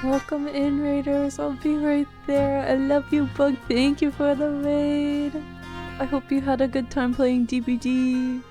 Welcome in, Raiders. I'll be right there. I love you, Bug. Thank you for the raid. I hope you had a good time playing DBD.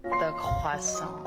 The croissant.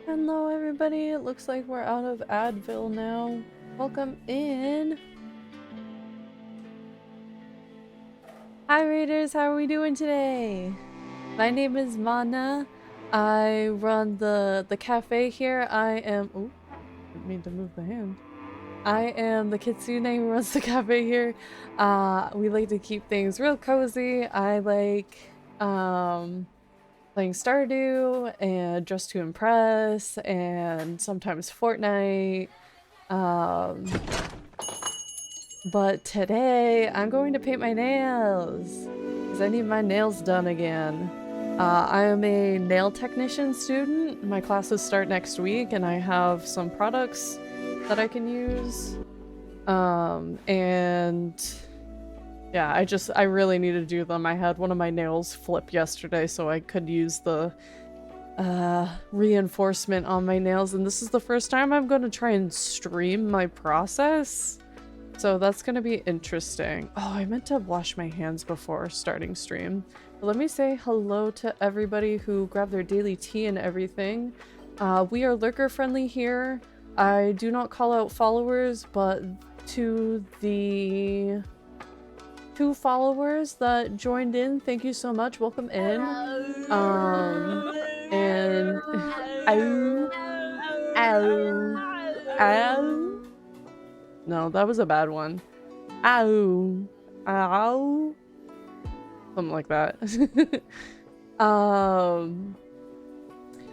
Hello everybody, it looks like we're out of Advil now. Welcome in! Hi Raiders, how are we doing today? My name is Mana. I run the cafe here. I am... Oh, didn't mean to move the hand. I am the Kitsune who runs the cafe here. We like to keep things real cozy. I like playing Stardew and Dress to Impress and sometimes Fortnite. But today I'm going to paint my nails because I need my nails done again. I am a nail technician student. My classes start next week and I have some products that I can use. And yeah, I really need to do them. I had one of my nails flip yesterday so I could use the reinforcement on my nails, and this is the first time I'm going to try and stream my process. So that's going to be interesting. Oh, I meant to wash my hands before starting stream. But let me say hello to everybody who grabbed their daily tea and everything. We are lurker friendly here. I do not call out followers, but to the 2 followers that joined in, thank you so much. Welcome in. And ow, ow, ow. No, that was a bad one. Ow. Ow. Something like that.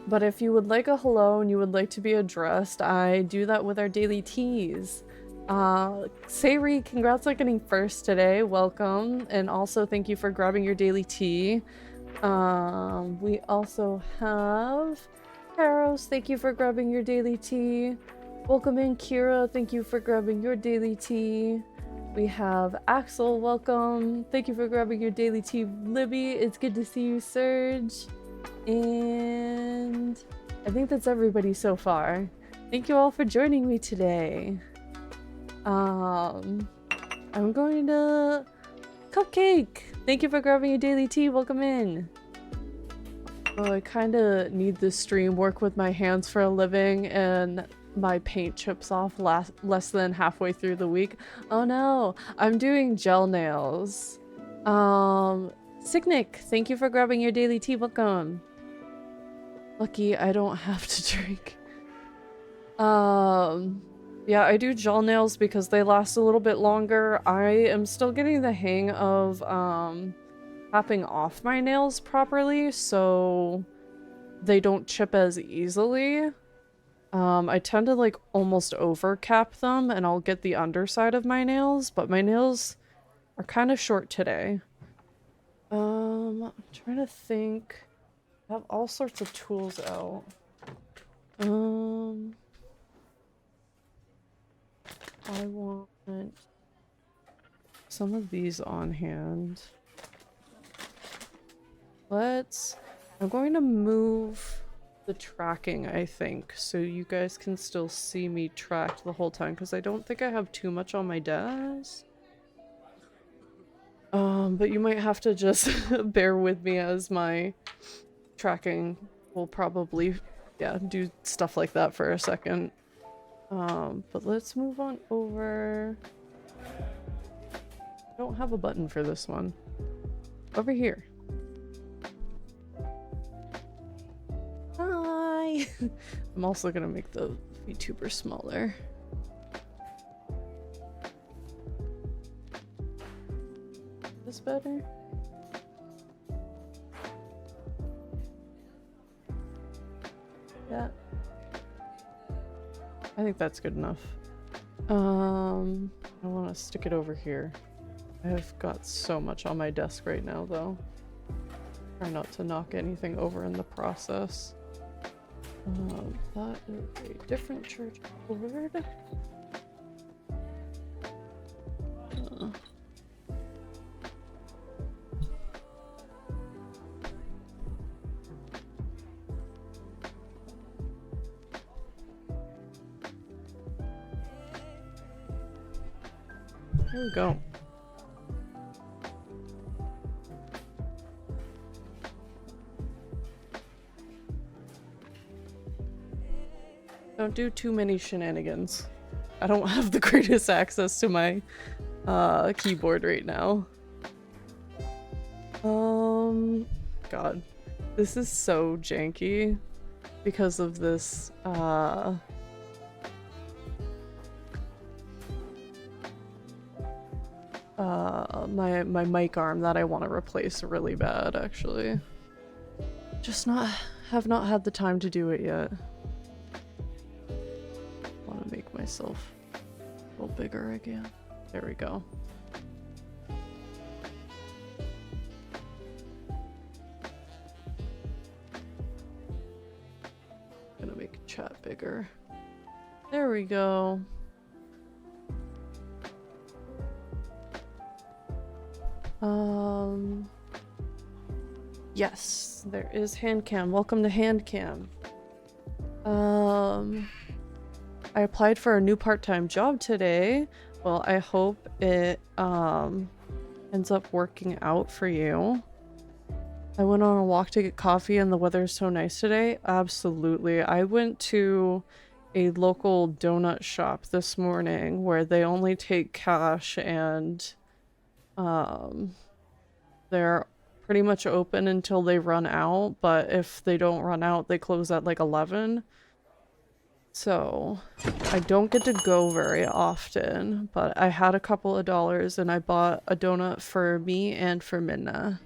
But if you would like a hello and you would like to be addressed, I do that with our daily teas. Sayri, congrats on getting first today. Welcome. And also thank you for grabbing your daily tea. We also have Karos, thank you for grabbing your daily tea. Welcome in, Kira. Thank you for grabbing your daily tea. We have Axel. Welcome. Thank you for grabbing your daily tea. Libby, it's good to see you, Serge. And I think that's everybody so far. Thank you all for joining me today. I'm going to... Cupcake! Thank you for grabbing your daily tea. Welcome in. Oh, I kind of need this stream. Work with my hands for a living, and my paint chips off less than halfway through the week. Oh no, I'm doing gel nails. Sicknick, thank you for grabbing your daily tea. Welcome. Lucky I don't have to drink. Yeah, I do gel nails because they last a little bit longer. I am still getting the hang of tapping off my nails properly so they don't chip as easily. I tend to like almost over cap them and I'll get the underside of my nails, but my nails are kind of short today. I'm trying to think. I have all sorts of tools out. I want some of these on hand. I'm going to move the tracking, I think, so you guys can still see me tracked the whole time, because I don't think I have too much on my desk. But you might have to just bear with me as my tracking will probably, yeah, do stuff like that for a second. But let's move on over. I don't have a button for this one. Over here. Hi! I'm also gonna make the VTuber smaller. This better? Yeah. I think that's good enough. I want to stick it over here. I've got so much on my desk right now, though. Try not to knock anything over in the process. That is a different church board. There we go. Don't do too many shenanigans. I don't have the greatest access to my keyboard right now. God. This is so janky because of this my mic arm that I want to replace really bad, actually. Just have not had the time to do it yet. Want to make myself a little bigger again. There we go. Gonna make chat bigger. There we go. Yes, there is hand cam. Welcome to hand cam. I applied for a new part-time job today. Well, I hope it ends up working out for you. I went on a walk to get coffee and the weather is so nice today. Absolutely. I went to a local donut shop this morning where they only take cash and they're pretty much open until they run out, but if they don't run out, they close at like 11. So I don't get to go very often, but I had a couple of dollars and I bought a donut for me and for Minna.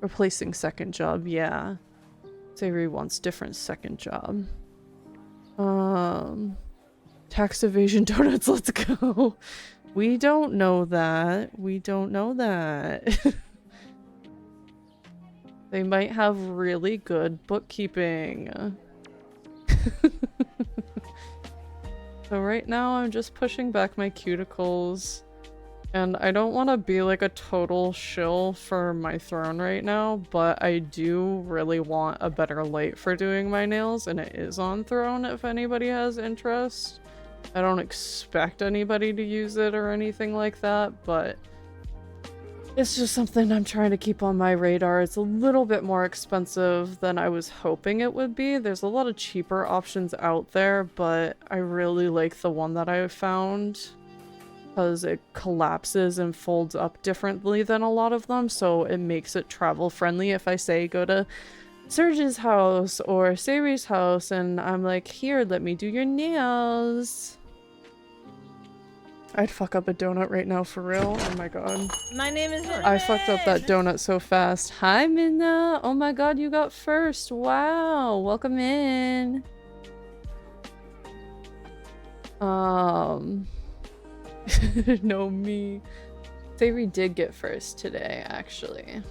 Replacing second job, yeah. Savory wants different second job. Tax evasion donuts, let's go. We don't know that. We don't know that. They might have really good bookkeeping. So right now I'm just pushing back my cuticles. And I don't want to be like a total shill for my throne right now, but I do really want a better light for doing my nails, and it is on throne if anybody has interest. I don't expect anybody to use it or anything like that, but it's just something I'm trying to keep on my radar. It's a little bit more expensive than I was hoping it would be. There's a lot of cheaper options out there, but I really like the one that I found because it collapses and folds up differently than a lot of them, so it makes it travel friendly. If I say go to Serge's house or Sari's house and I'm like, here, let me do your nails. I'd fuck up a donut right now for real. Oh my god. My name is I fucked up that donut so fast. Hi, Minna. Oh my god, you got first. Wow. Welcome in. No, me. Savory did get first today, actually.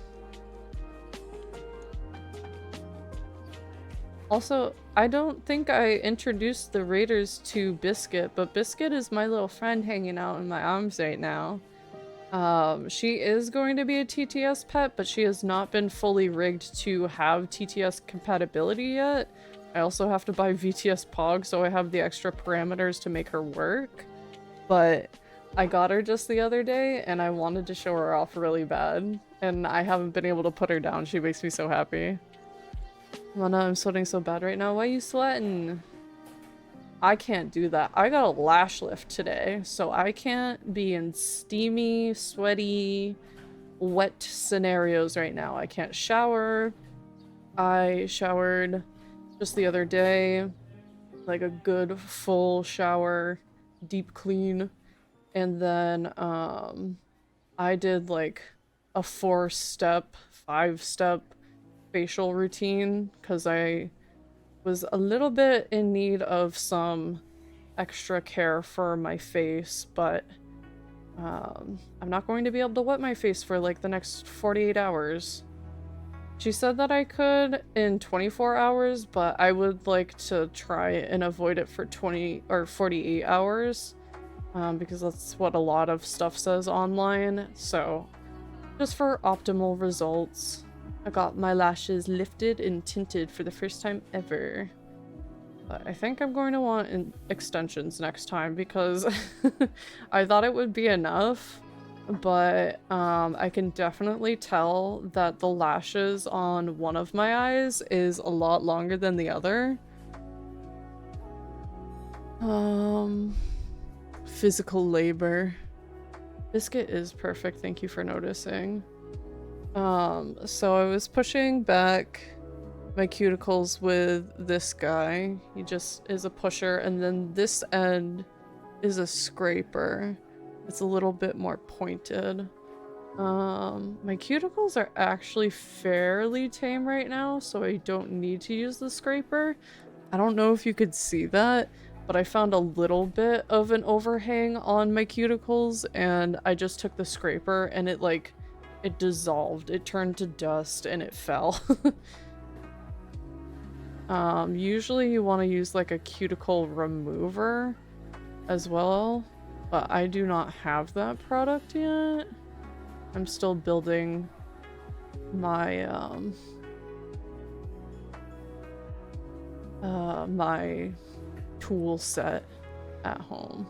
Also, I don't think I introduced the Raiders to Biscuit, but Biscuit is my little friend hanging out in my arms right now. She is going to be a TTS pet, but she has not been fully rigged to have TTS compatibility yet. I also have to buy VTS Pog, so I have the extra parameters to make her work. But I got her just the other day, and I wanted to show her off really bad, and I haven't been able to put her down. She makes me so happy. Lana, I'm sweating so bad right now. Why are you sweating? I can't do that. I got a lash lift today, so I can't be in steamy, sweaty, wet scenarios right now. I can't shower. I showered just the other day, like a good full shower, deep clean, and then I did like a 4-step, 5-step facial routine because I was a little bit in need of some extra care for my face, but I'm not going to be able to wet my face for like the next 48 hours. She said that I could in 24 hours, but I would like to try and avoid it for 20 or 48 hours because that's what a lot of stuff says online. So just for optimal results, I got my lashes lifted and tinted for the first time ever. But I think I'm going to want extensions next time because I thought it would be enough, but I can definitely tell that the lashes on one of my eyes is a lot longer than the other. Physical labor. Biscuit is perfect, thank you for noticing. So I was pushing back my cuticles with this guy. He just is a pusher, and then this end is a scraper. It's a little bit more pointed. My cuticles are actually fairly tame right now, so I don't need to use the scraper. I don't know if you could see that, but I found a little bit of an overhang on my cuticles, and I just took the scraper and it dissolved. It turned to dust and it fell. Usually you want to use like a cuticle remover as well, but I do not have that product yet. I'm still building my my tool set at home.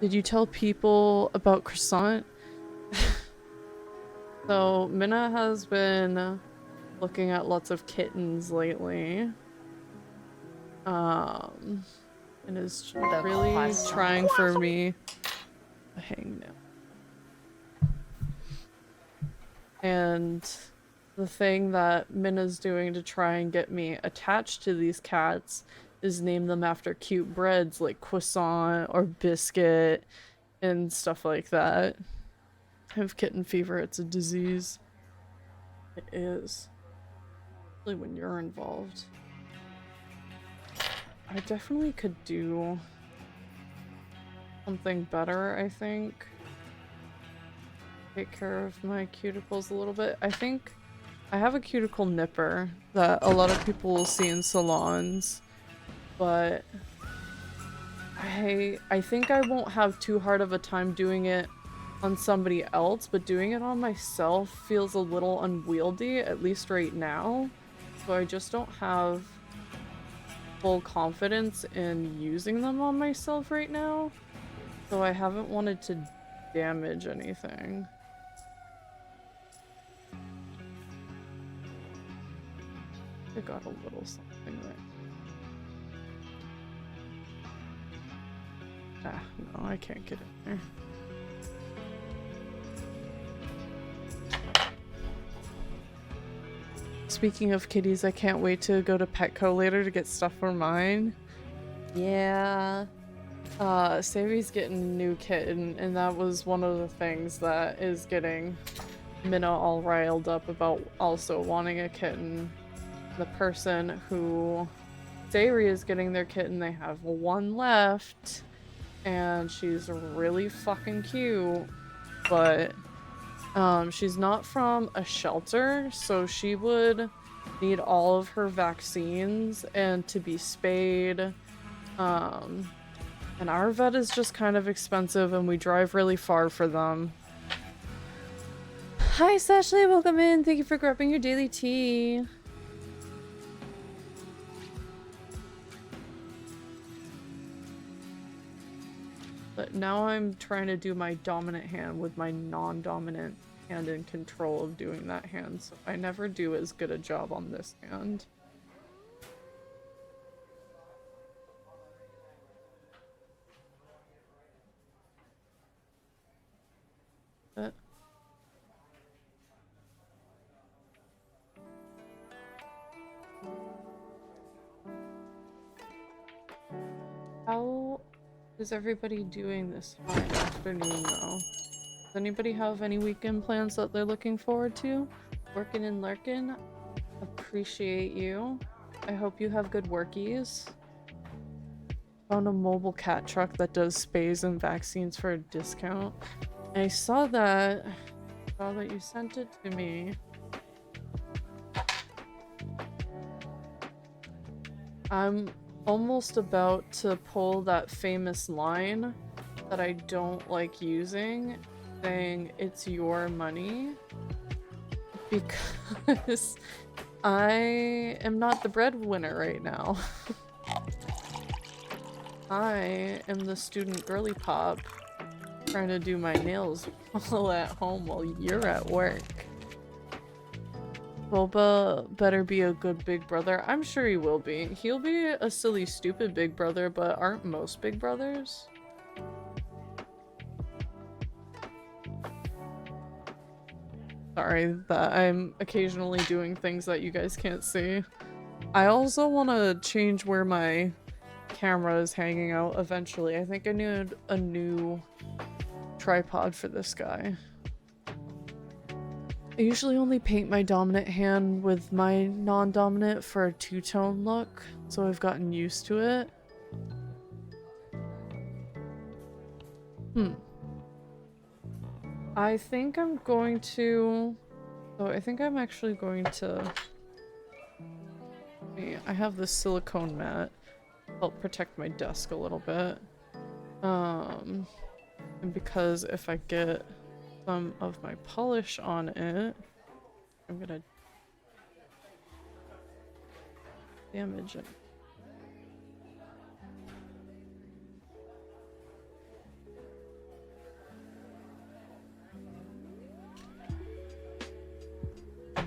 Did you tell people about croissant? So Minna has been looking at lots of kittens lately. And is really trying for me a hangnail. And the thing that Minna's doing to try and get me attached to these cats is name them after cute breads like croissant or biscuit and stuff like that. I have kitten fever, it's a disease. It is. Especially when you're involved. I definitely could do something better, I think. Take care of my cuticles a little bit. I think I have a cuticle nipper that a lot of people will see in salons, but I think I won't have too hard of a time doing it on somebody else, but doing it on myself feels a little unwieldy, at least right now. So I just don't have full confidence in using them on myself right now. So I haven't wanted to damage anything. I got a little something there. Ah, no, I can't get in there. Speaking of kitties, I can't wait to go to Petco later to get stuff for mine. Yeah. Savi's getting a new kitten, and that was one of the things that is getting Minna all riled up about also wanting a kitten. The person who Sayri is getting their kitten, they have one left, and she's really fucking cute, but she's not from a shelter, so she would need all of her vaccines and to be spayed. And our vet is just kind of expensive, and we drive really far for them. Hi, Sashley, welcome in. Thank you for grabbing your daily tea. But now I'm trying to do my dominant hand with my non-dominant hand in control of doing that hand, so I never do as good a job on this hand. But how is everybody doing this fine afternoon, though? Does anybody have any weekend plans that they're looking forward to? Working and lurking? Appreciate you. I hope you have good workies. Found a mobile cat truck that does spays and vaccines for a discount. I saw that. You sent it to me. I'm almost about to pull that famous line that I don't like using, saying it's your money, because I am not the breadwinner right now. I am the student girly pop, trying to do my nails all at home while you're at work. Boba better be a good big brother. I'm sure he will be. He'll be a silly, stupid big brother, but aren't most big brothers? Sorry that I'm occasionally doing things that you guys can't see. I also want to change where my camera is hanging out eventually. I think I need a new tripod for this guy. I usually only paint my dominant hand with my non-dominant for a two-tone look, so I've gotten used to it. I think I'm going to... Oh, I think I'm actually going to... I have this silicone mat. Help protect my desk a little bit. And because if I get some of my polish on it, I'm gonna damage it.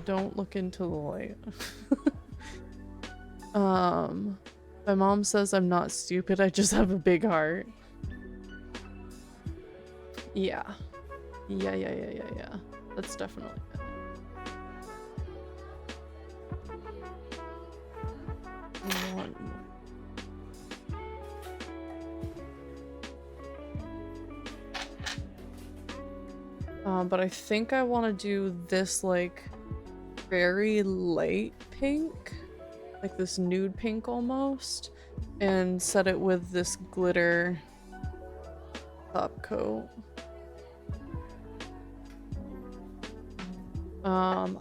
Don't look into the light. My mom says I'm not stupid, I just have a big heart. Yeah. Yeah. That's definitely it. But I think I want to do this, like, very light pink. Like this nude pink almost. And set it with this glitter top coat.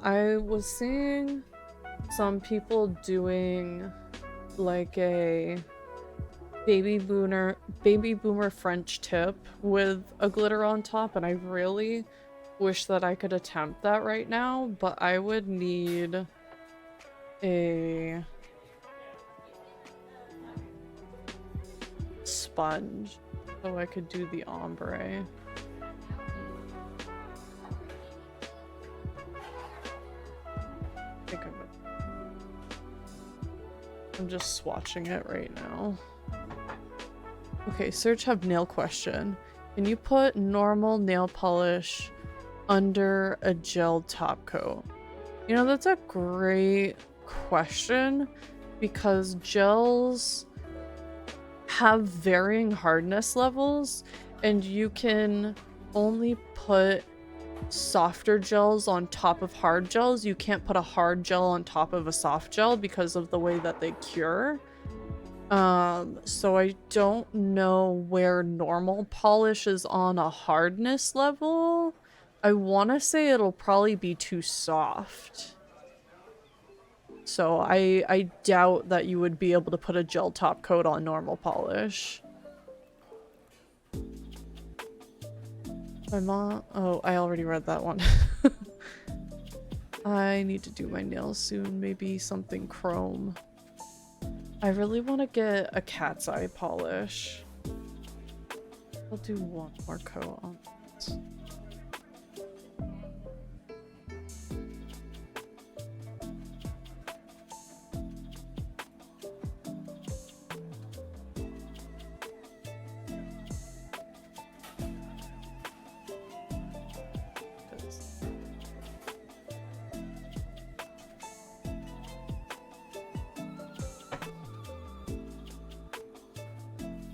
I was seeing some people doing like a baby boomer French tip with a glitter on top, and I really wish that I could attempt that right now, but I would need a sponge so I could do the ombre. I'm just swatching it right now. Okay, search hub nail question. Can you put normal nail polish under a gel top coat? You know, that's a great question because gels have varying hardness levels and you can only put softer gels on top of hard gels. You can't put a hard gel on top of a soft gel because of the way that they cure. So I don't know where normal polish is on a hardness level. I want to say it'll probably be too soft. So I doubt that you would be able to put a gel top coat on normal polish. My mom... Oh, I already read that one. I need to do my nails soon. Maybe something chrome. I really want to get a cat's eye polish. I'll do one more coat on this.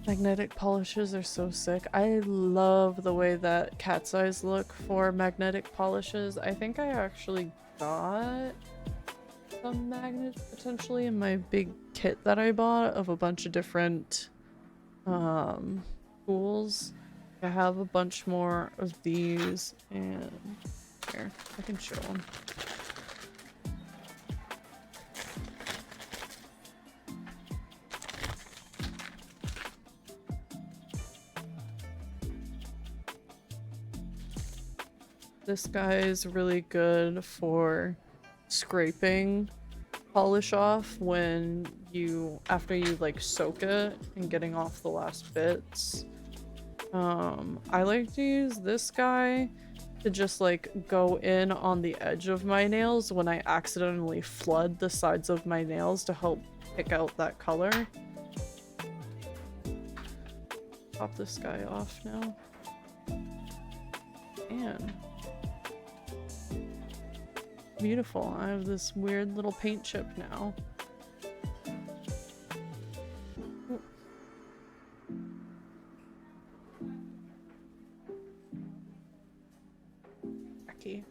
Magnetic polishes are so sick. I love the way that cat's eyes look for magnetic polishes. I think I actually got some magnets potentially in my big kit that I bought of a bunch of different tools. I have a bunch more of these, and here, I can show them. This guy is really good for scraping polish off when after you like soak it and getting off the last bits. I like to use this guy to just like go in on the edge of my nails when I accidentally flood the sides of my nails to help pick out that color. Pop this guy off now. Man. Beautiful. I have this weird little paint chip now. Wacky.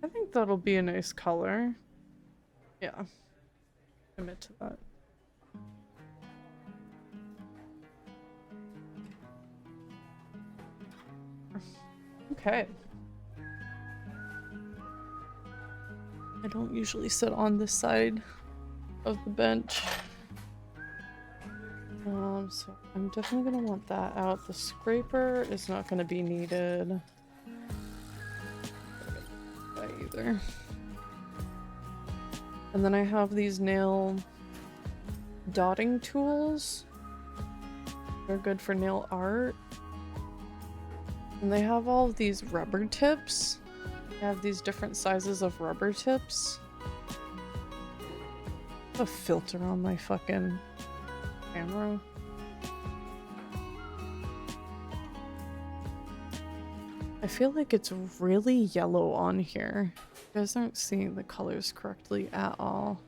I think that'll be a nice color. Yeah. Commit to that. Okay. I don't usually sit on this side of the bench. So I'm definitely gonna want that out. The scraper is not gonna be needed. That either. And then I have these nail dotting tools. They're good for nail art. And they have all of these rubber tips. They have these different sizes of rubber tips. A filter on my fucking camera. I feel like it's really yellow on here. You guys aren't seeing the colors correctly at all.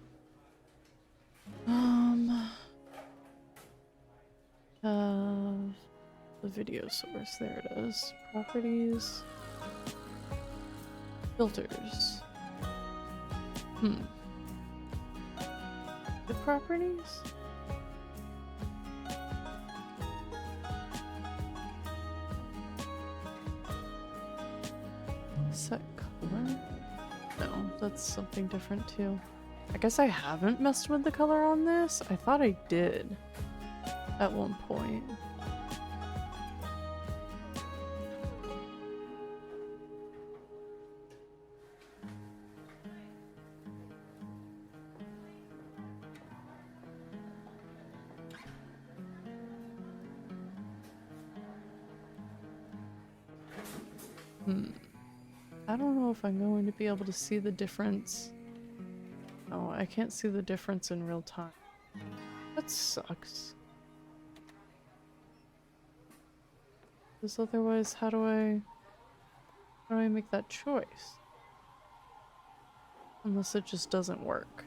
The video source, there it is. Properties. Filters. The properties? Set color? No, that's something different too. I guess I haven't messed with the color on this. I thought I did at one point. I don't know if I'm going to be able to see the difference. No, I can't see the difference in real time. That sucks. Because otherwise, how do I make that choice? Unless it just doesn't work.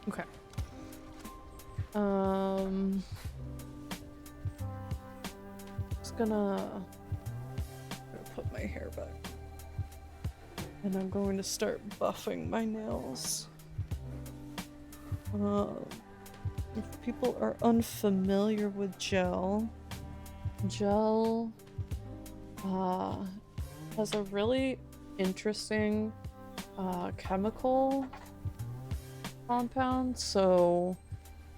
Okay. Just gonna put my hair back. And I'm going to start buffing my nails. If people are unfamiliar with gel has a really interesting chemical compound, so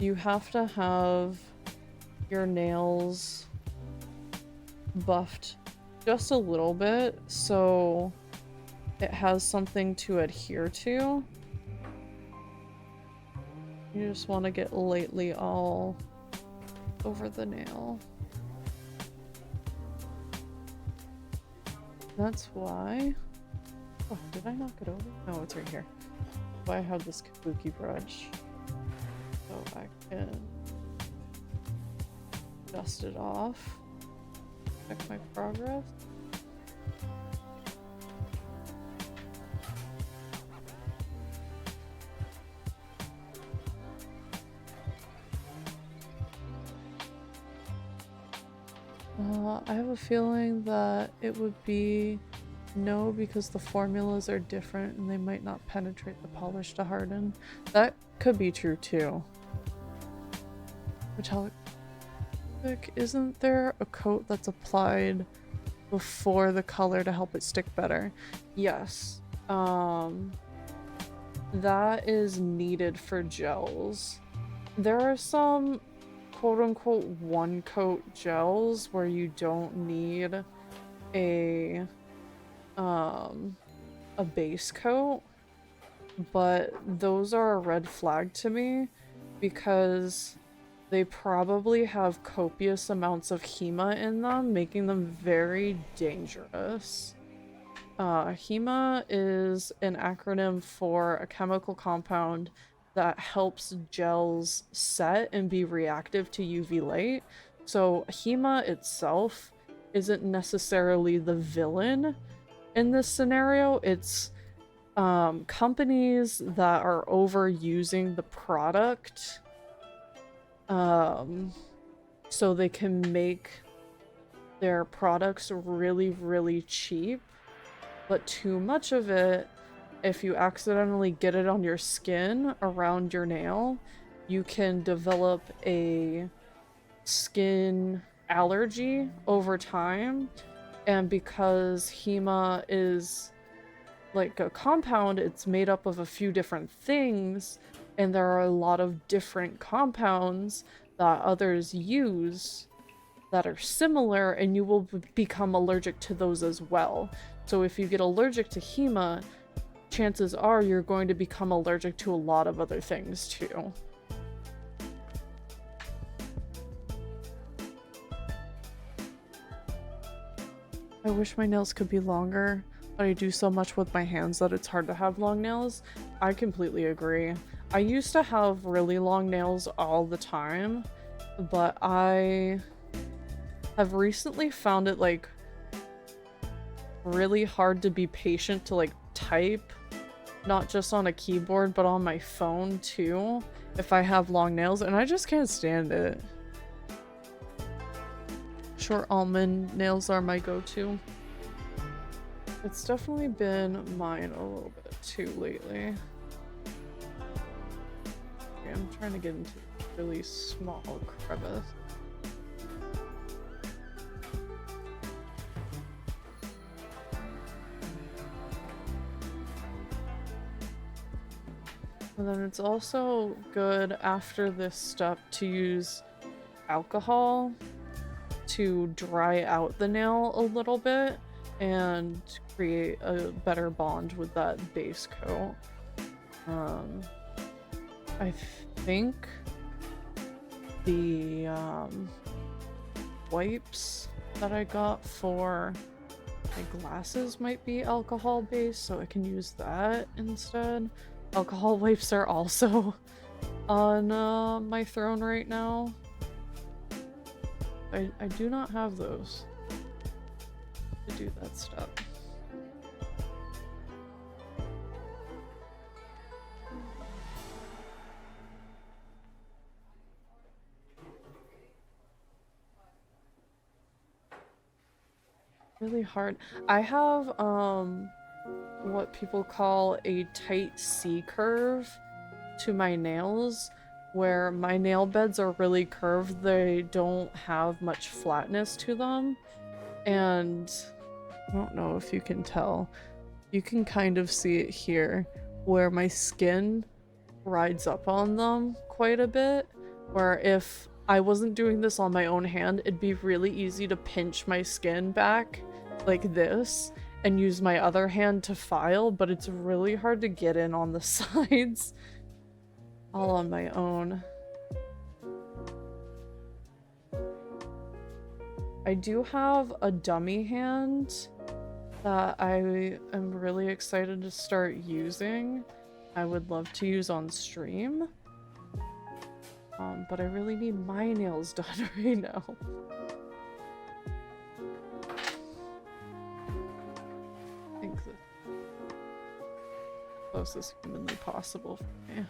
you have to have your nails buffed just a little bit so it has something to adhere to. You just want to get lightly all over the nail. That's why. Oh, did I knock it over? No, it's right here. Why I have this kabuki brush so I can dust it off. Check my progress. I have a feeling that it would be no, because the formulas are different and they might not penetrate the polish to harden. That could be true too. Metallic. Isn't there a coat that's applied before the color to help it stick better? Yes. That is needed for gels. There are some quote-unquote one-coat gels where you don't need a base coat, but those are a red flag to me because they probably have copious amounts of HEMA in them, making them very dangerous. HEMA is an acronym for a chemical compound that helps gels set and be reactive to UV light. So HEMA itself isn't necessarily the villain in this scenario. It's companies that are overusing the product so they can make their products really, really cheap. But too much of it, if you accidentally get it on your skin around your nail, you can develop a skin allergy over time. And because HEMA is like a compound, it's made up of a few different things, and there are a lot of different compounds that others use that are similar, and you will become allergic to those as well. So if you get allergic to HEMA, chances are you're going to become allergic to a lot of other things too. I wish my nails could be longer, but I do so much with my hands that it's hard to have long nails. I completely agree. I used to have really long nails all the time, but I have recently found it like really hard to be patient to like type, not just on a keyboard but on my phone too, if I have long nails, and I just can't stand it. Short almond nails are my go-to. It's definitely been mine a little bit too lately. Okay, I'm trying to get into a really small crevice. And then it's also good after this step to use alcohol to dry out the nail a little bit and create a better bond with that base coat. I think the wipes that I got for my glasses might be alcohol based, so I can use that instead. Alcohol wipes are also on my throne right now. I do not have those to do that stuff. Really hard. I have what people call a tight C curve to my nails, where my nail beds are really curved. They don't have much flatness to them, and I don't know if you can tell. You can kind of see it here, where my skin rides up on them quite a bit, where if I wasn't doing this on my own hand, it'd be really easy to pinch my skin back like this and use my other hand to file, but it's really hard to get in on the sides all on my own. I do have a dummy hand that I am really excited to start using. I would love to use on stream. But I really need my nails done right now. I think the closest humanly possible for me.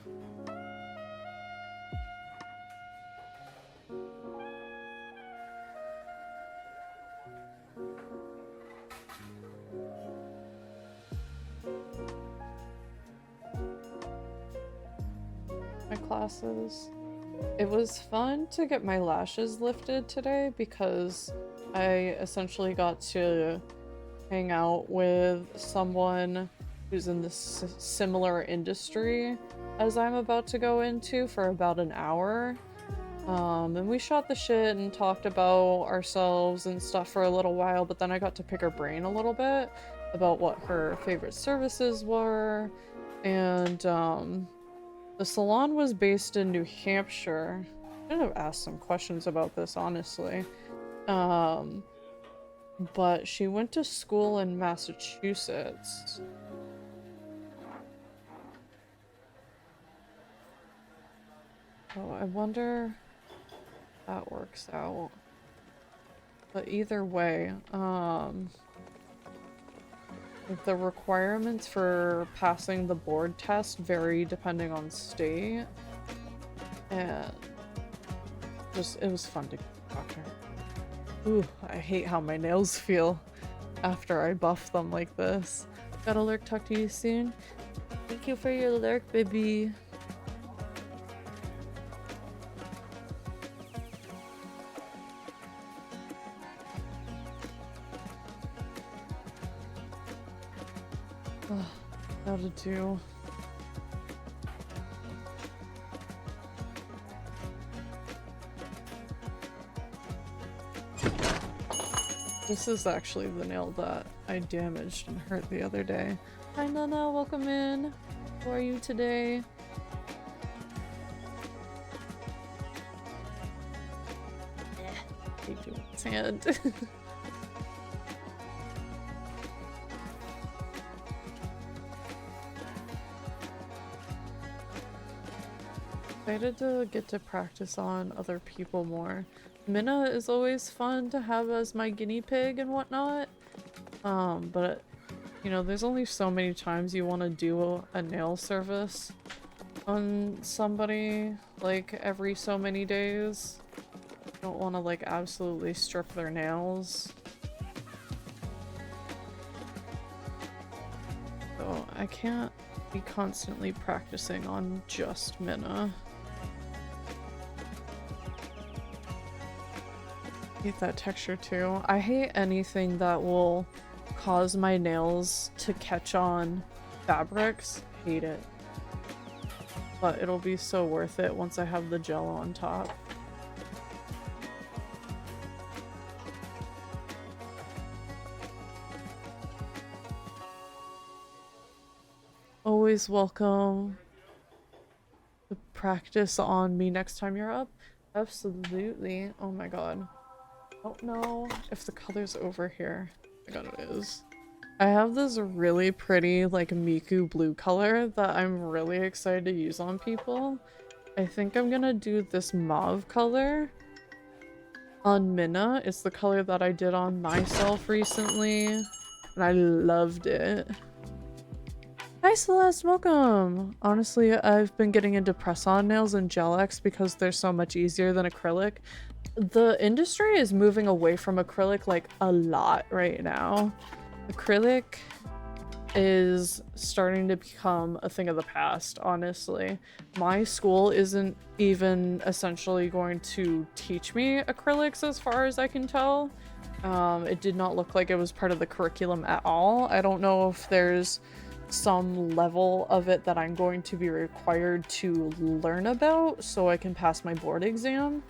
My classes. It was fun to get my lashes lifted today because I essentially got to hang out with someone who's in this similar industry as I'm about to go into for about an hour. And we shot the shit and talked about ourselves and stuff for a little while, but then I got to pick her brain a little bit about what her favorite services were. And the salon was based in New Hampshire. I should have asked some questions about this, honestly. But she went to school in Massachusetts. Oh, I wonder if that works out. But either way, like the requirements for passing the board test vary depending on state. And just, it was fun to talk to her. Ooh, I hate how my nails feel after I buff them like this. Got a lurk, talk to you soon. Thank you for your lurk, baby. Gotta do. This is actually the nail that I damaged and hurt the other day. Hi Nana, welcome in. How are you today? What are you doing with his hand? Excited to get to practice on other people more. Minna is always fun to have as my guinea pig and whatnot. But you know, there's only so many times you want to do a nail service on somebody, like every so many days. You don't want to like absolutely strip their nails. So I can't be constantly practicing on just Minna. I hate that texture too. I hate anything that will cause my nails to catch on fabrics. Hate it. But it'll be so worth it once I have the gel on top. Always welcome to practice on me next time you're up. Absolutely. Oh my god. I don't know if the color's over here. Oh my god, it is. I have this really pretty like Miku blue color that I'm really excited to use on people. I think I'm gonna do this mauve color on Minna. It's the color that I did on myself recently and I loved it. Hi Celeste, welcome! Honestly, I've been getting into press-on nails and Gel X because they're so much easier than acrylic. The industry is moving away from acrylic like a lot right now. Acrylic is starting to become a thing of the past, honestly. My school isn't even essentially going to teach me acrylics as far as I can tell. It did not look like it was part of the curriculum at all. I don't know if there's some level of it that I'm going to be required to learn about so I can pass my board exam.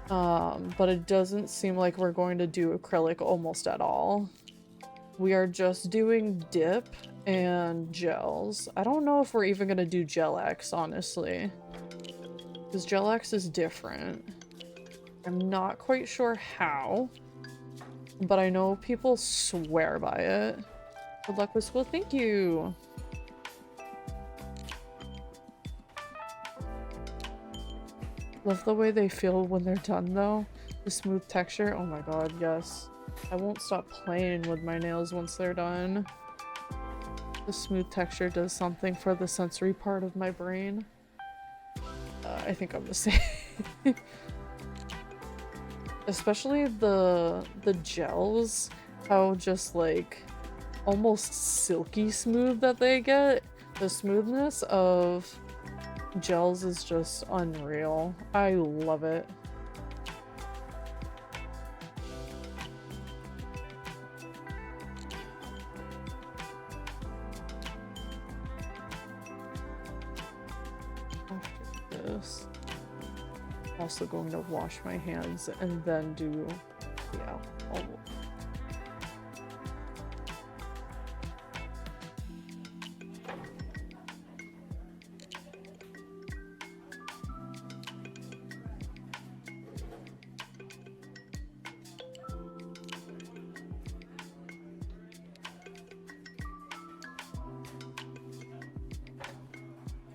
But it doesn't seem like we're going to do acrylic almost at all. We are just doing dip and gels. I don't know if we're even gonna do Gel X, honestly. Because Gel X is different. I'm not quite sure how, but I know people swear by it. Good luck with school, thank you! Love the way they feel when they're done though. The smooth texture, oh my god, yes. I won't stop playing with my nails once they're done. The smooth texture does something for the sensory part of my brain. I think I'm the same. Especially the gels, how just like almost silky smooth that they get. The smoothness of gels is just unreal. I love it. this. Also going to wash my hands and then do the alcohol.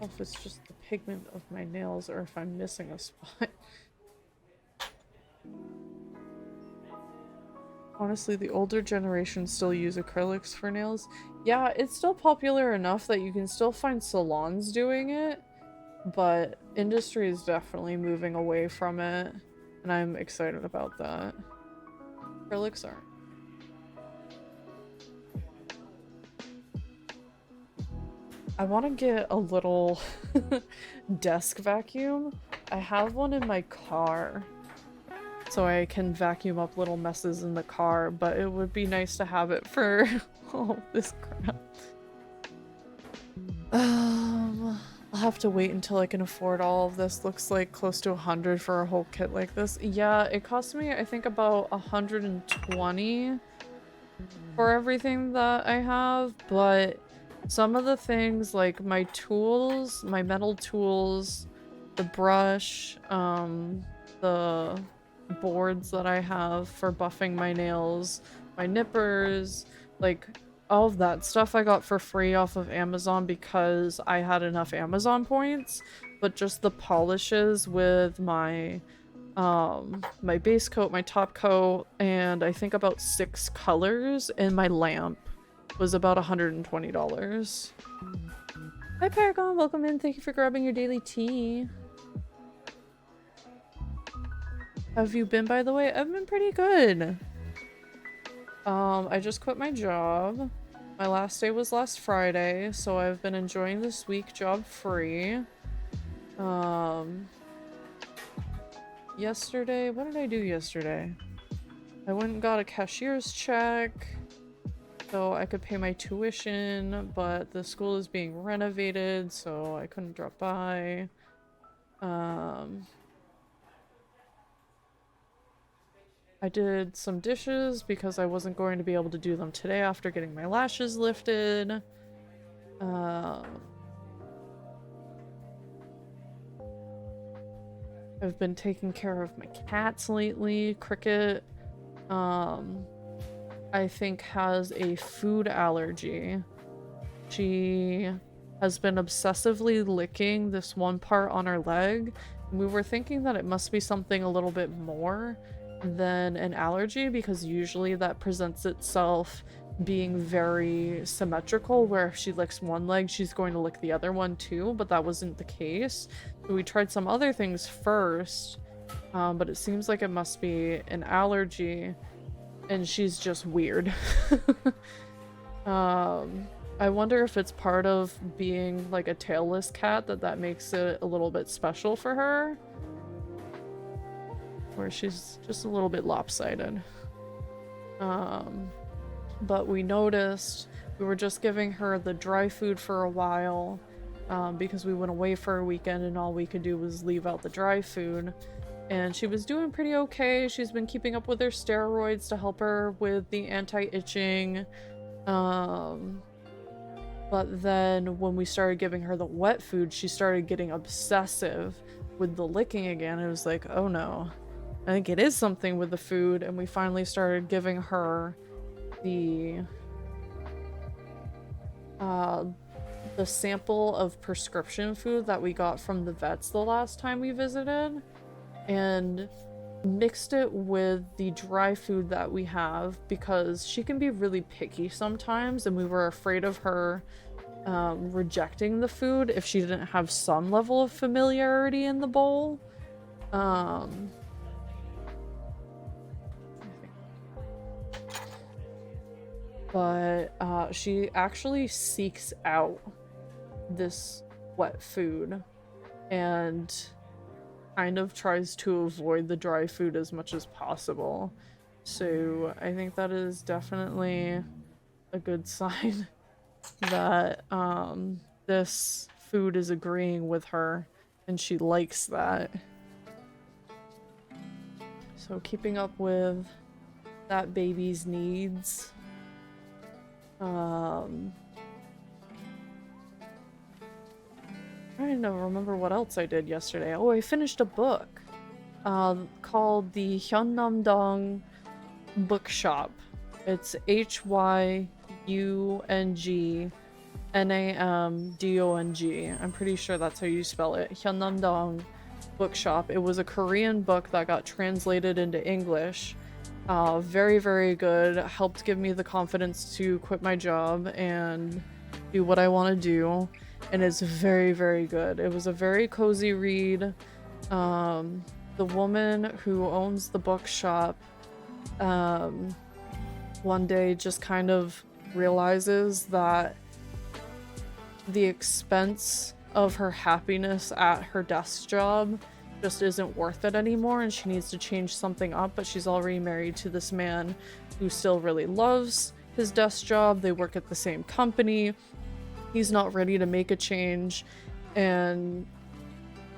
If it's just the pigment of my nails or if I'm missing a spot. Honestly, the older generation still use acrylics for nails. Yeah, it's still popular enough that you can still find salons doing it, but industry is definitely moving away from it, and I'm excited about that. Acrylics aren't. I want to get a little desk vacuum. I have one in my car, so I can vacuum up little messes in the car, but it would be nice to have it for all this crap. I'll have to wait until I can afford all of this. Looks like close to 100 for a whole kit like this. Yeah, it cost me, I think, about 120 for everything that I have, but some of the things, like my tools, my metal tools, the brush, the boards that I have for buffing my nails, my nippers, like all of that stuff I got for free off of Amazon because I had enough Amazon points, but just the polishes with my my base coat, my top coat, and I think about 6 colors, and my lamp was about $120. Hi Paragon, welcome in. Thank you for grabbing your daily tea. How have you been, by the way? I've been pretty good. I just quit my job. My last day was last Friday, so I've been enjoying this week job free. Yesterday, what did I do yesterday? I went and got a cashier's check so I could pay my tuition, but the school is being renovated, so I couldn't drop by. I did some dishes because I wasn't going to be able to do them today after getting my lashes lifted. I've been taking care of my cats lately. Cricket, I think has a food allergy. She has been obsessively licking this one part on her leg. We were thinking that it must be something a little bit more than an allergy because usually that presents itself being very symmetrical, where if she licks one leg, she's going to lick the other one too, but that wasn't the case. So we tried some other things first, but it seems like it must be an allergy, and she's just weird. I wonder if it's part of being like a tailless cat that makes it a little bit special for her, where she's just a little bit lopsided. But we noticed we were just giving her the dry food for a while because we went away for a weekend and all we could do was leave out the dry food. And she was doing pretty okay. She's been keeping up with her steroids to help her with the anti-itching. But then when we started giving her the wet food, she started getting obsessive with the licking again. It was like, oh no, I think it is something with the food. And we finally started giving her the sample of prescription food that we got from the vets the last time we visited, and mixed it with the dry food that we have because she can be really picky sometimes, and we were afraid of her rejecting the food if she didn't have some level of familiarity in the bowl. But she actually seeks out this wet food and kind of tries to avoid the dry food as much as possible. So I think that is definitely a good sign that this food is agreeing with her and she likes that. So keeping up with that baby's needs. Trying to remember what else I did yesterday. Oh, I finished a book called the Hyunamdong Bookshop. It's HYUNGNAMDONG. I'm pretty sure that's how you spell it. Hyunamdong Bookshop. It was a Korean book that got translated into English. Very, very good. Helped give me the confidence to quit my job and do what I want to do. And it's very, very good. It was a very cozy read. The woman who owns the bookshop one day just kind of realizes that the expense of her happiness at her desk job just isn't worth it anymore, and she needs to change something up, but she's already married to this man who still really loves his desk job. They work at the same company. He's not ready to make a change, and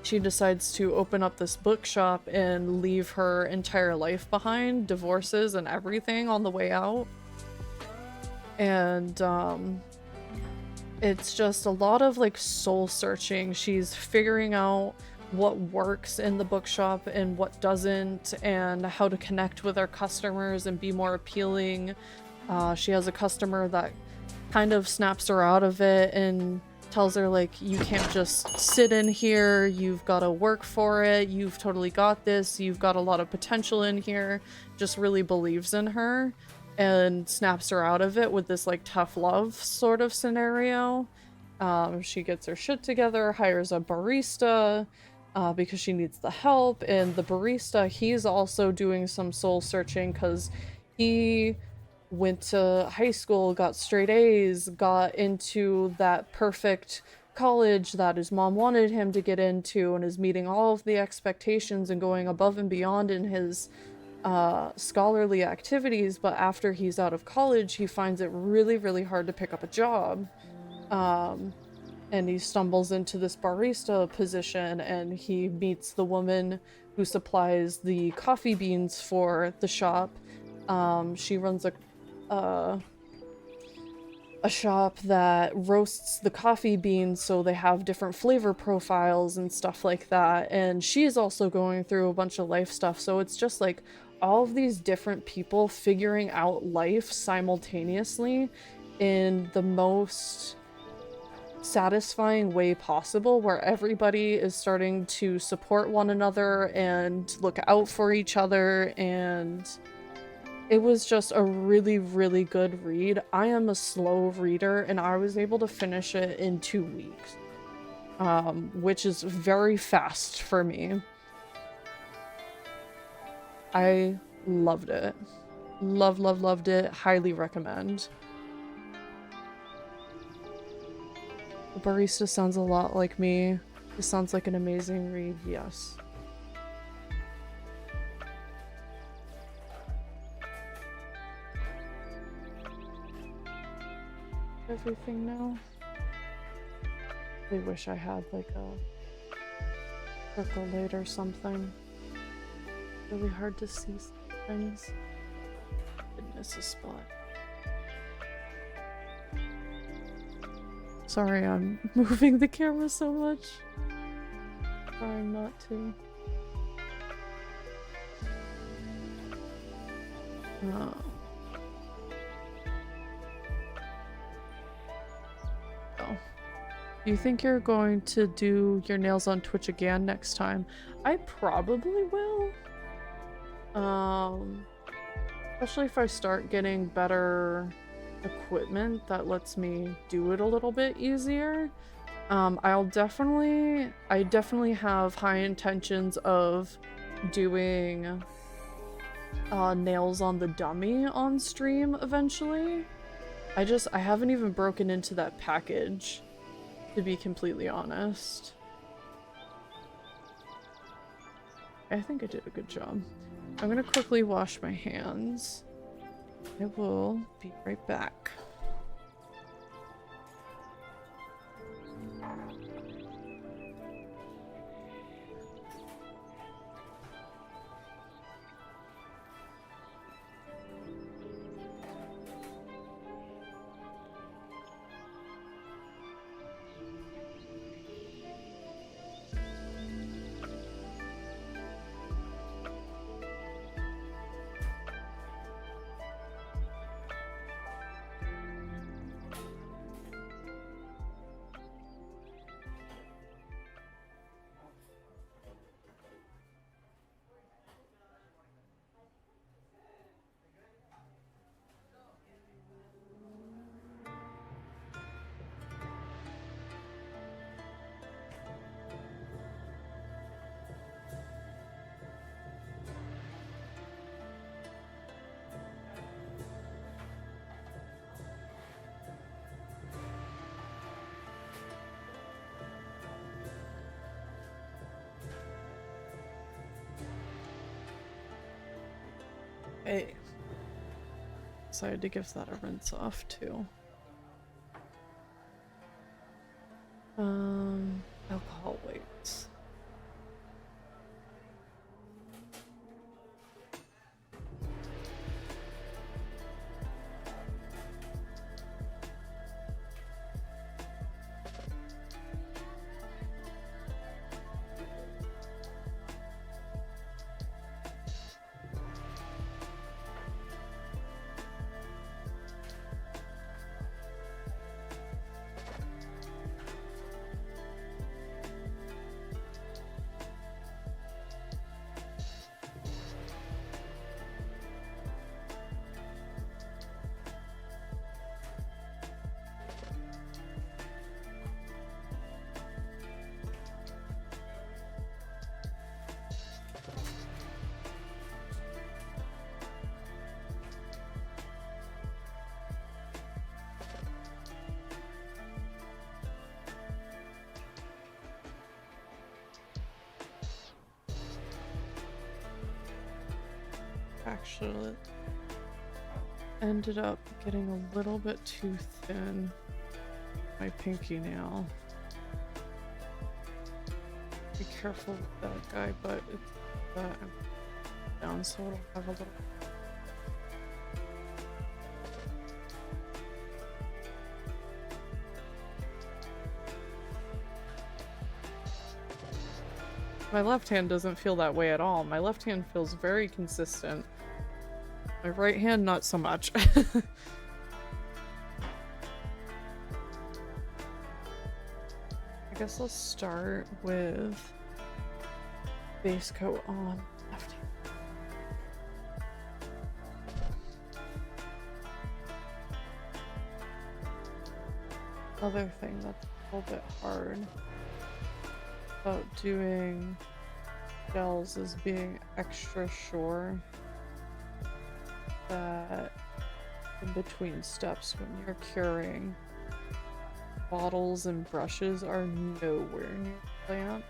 she decides to open up this bookshop and leave her entire life behind, divorces and everything on the way out. And it's just a lot of like soul searching. She's figuring out what works in the bookshop and what doesn't, and how to connect with our customers and be more appealing. She has a customer that kind of snaps her out of it and tells her, like, you can't just sit in here, you've got to work for it, you've totally got this, you've got a lot of potential in here. Just really believes in her and snaps her out of it with this like tough love sort of scenario. She gets her shit together, hires a barista because she needs the help, and the barista, he's also doing some soul searching because he went to high school, got straight A's, got into that perfect college that his mom wanted him to get into, and is meeting all of the expectations and going above and beyond in his scholarly activities. But after he's out of college, he finds it really, really hard to pick up a job. And he stumbles into this barista position, and he meets the woman who supplies the coffee beans for the shop. She runs a shop that roasts the coffee beans so they have different flavor profiles and stuff like that. And she's also going through a bunch of life stuff. So it's just like all of these different people figuring out life simultaneously in the most satisfying way possible, where everybody is starting to support one another and look out for each other. And it was just a really, really good read. I am a slow reader, and I was able to finish it in 2 weeks, which is very fast for me. I loved it. Loved it. Highly recommend. The barista sounds a lot like me. It sounds like an amazing read, yes. Everything now. I wish I had like a percolate or something. Really hard to see things. Didn't miss a spot. Sorry, I'm moving the camera so much. Trying not to. Oh. Do you think you're going to do your nails on Twitch again next time? I probably will. Especially if I start getting better equipment that lets me do it a little bit easier. I definitely have high intentions of doing nails on the dummy on stream eventually. I haven't even broken into that package, to be completely honest. I think I did a good job. I'm gonna quickly wash my hands. I will be right back. Hey. Decided to give that a rinse off too. Alcohol weights. Actually, ended up getting a little bit too thin. My pinky nail. Be careful with that guy, but it's down so it'll have a little. My left hand doesn't feel that way at all. My left hand feels very consistent. My right hand, not so much. I guess I'll start with base coat on left hand. Other thing that's a little bit hard about doing gels is being extra sure that in between steps when you're curing, bottles and brushes are nowhere near the plant.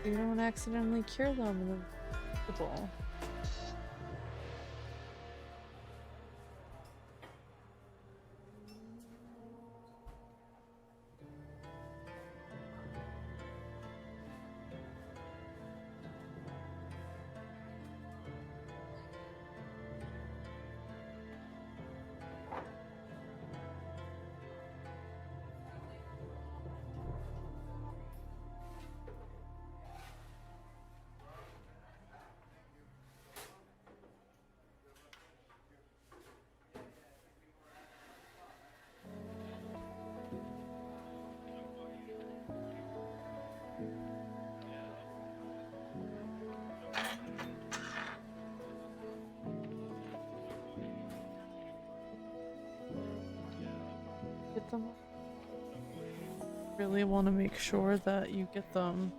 You don't accidentally cure them in the bowl. Them. Really want to make sure that you get them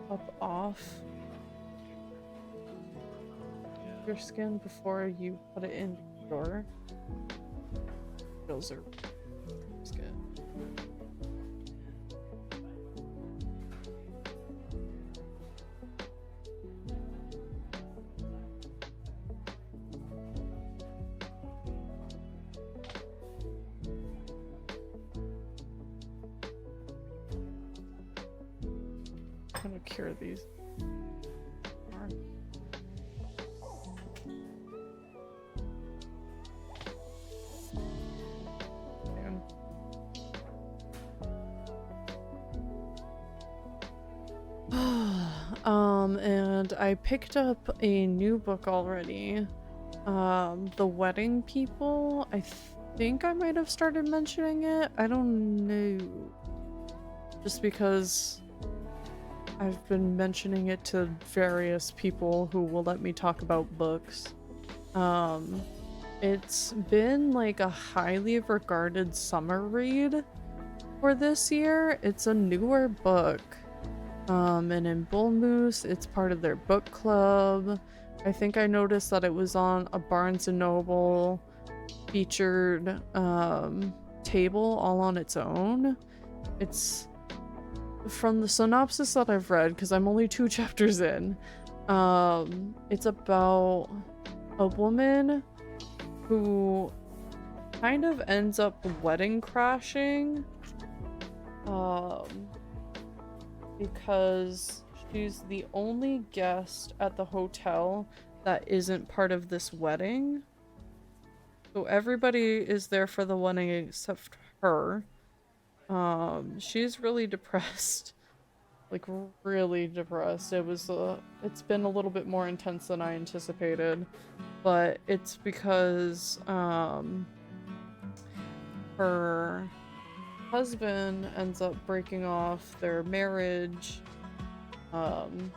up off your skin before you put it in your those are skin. Gonna cure these. And I picked up a new book already. The Wedding People. I think I might have started mentioning it. I don't know. Just because I've been mentioning it to various people who will let me talk about books. It's been like a highly regarded summer read for this year. It's a newer book. And in Bull Moose, it's part of their book club. I think I noticed that it was on a Barnes & Noble featured table all on its own. It's from the synopsis that I've read, because I'm only 2 chapters in, it's about a woman who kind of ends up wedding crashing, because she's the only guest at the hotel that isn't part of this wedding. So everybody is there for the wedding except her. She's really depressed. Like, really depressed. It's been a little bit more intense than I anticipated. But it's because, her husband ends up breaking off their marriage, and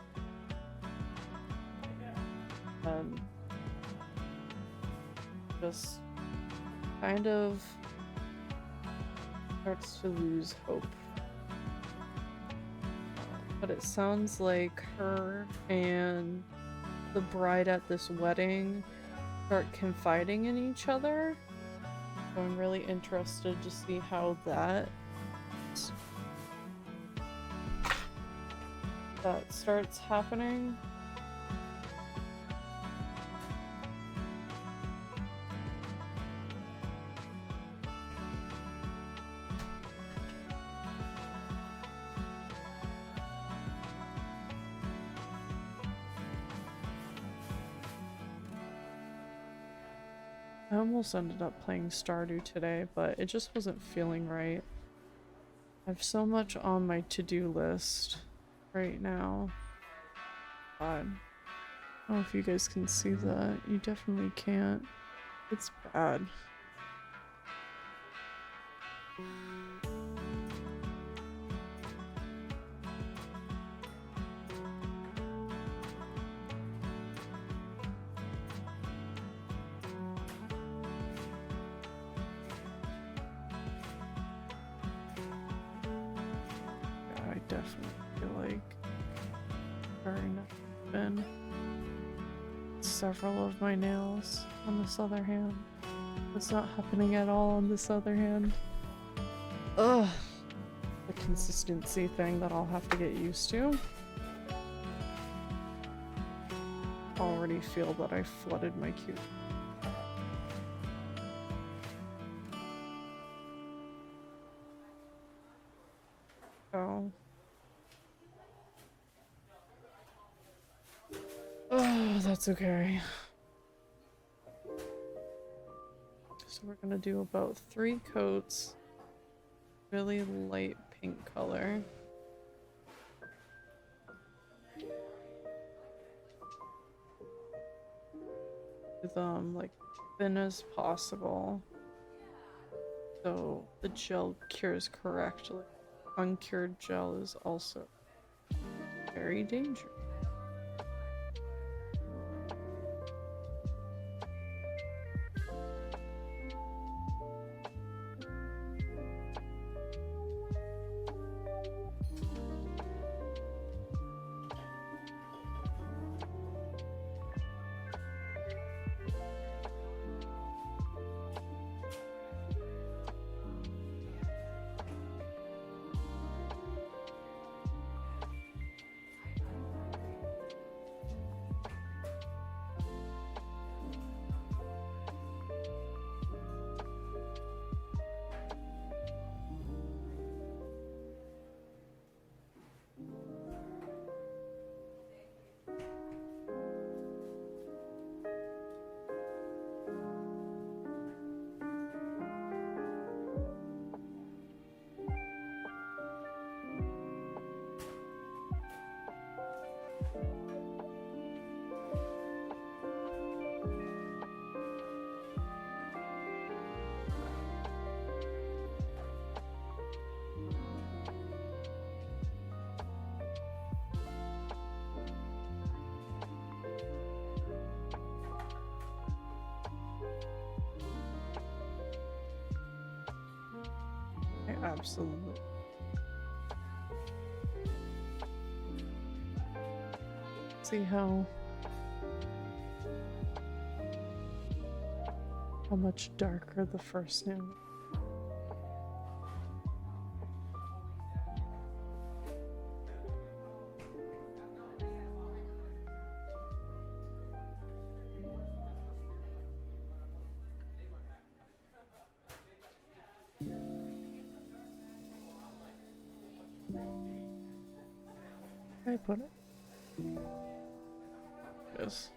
just kind of starts to lose hope. But it sounds like her and the bride at this wedding start confiding in each other. So I'm really interested to see how that starts happening. I almost ended up playing Stardew today, but it just wasn't feeling right. I have so much on my to-do list right now. God. I don't know if you guys can see that. You definitely can't. It's bad. I definitely feel like starting to spin several of my nails on this other hand. It's not happening at all on this other hand. Ugh. The consistency thing that I'll have to get used to. Already feel that I flooded my cute. Oh. Oh, that's okay. So we're gonna do about 3 coats. Really light pink color. With like thin as possible. So the gel cures correctly. Uncured gel is also very dangerous. Absolutely. See how much darker the first nail. I put it? Yes.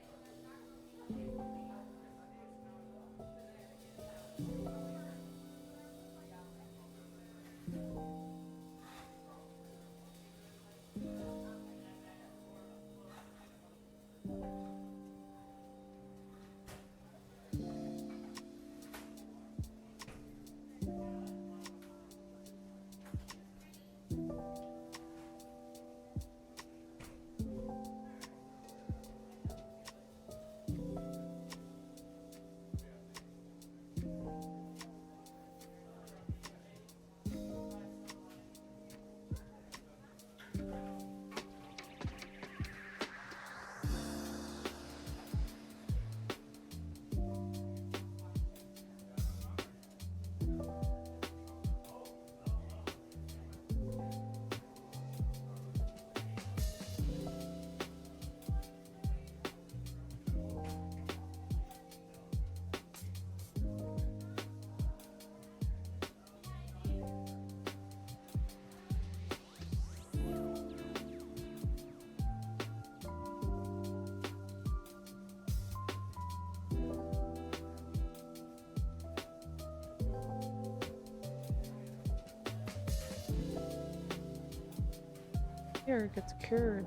Here, it gets cured.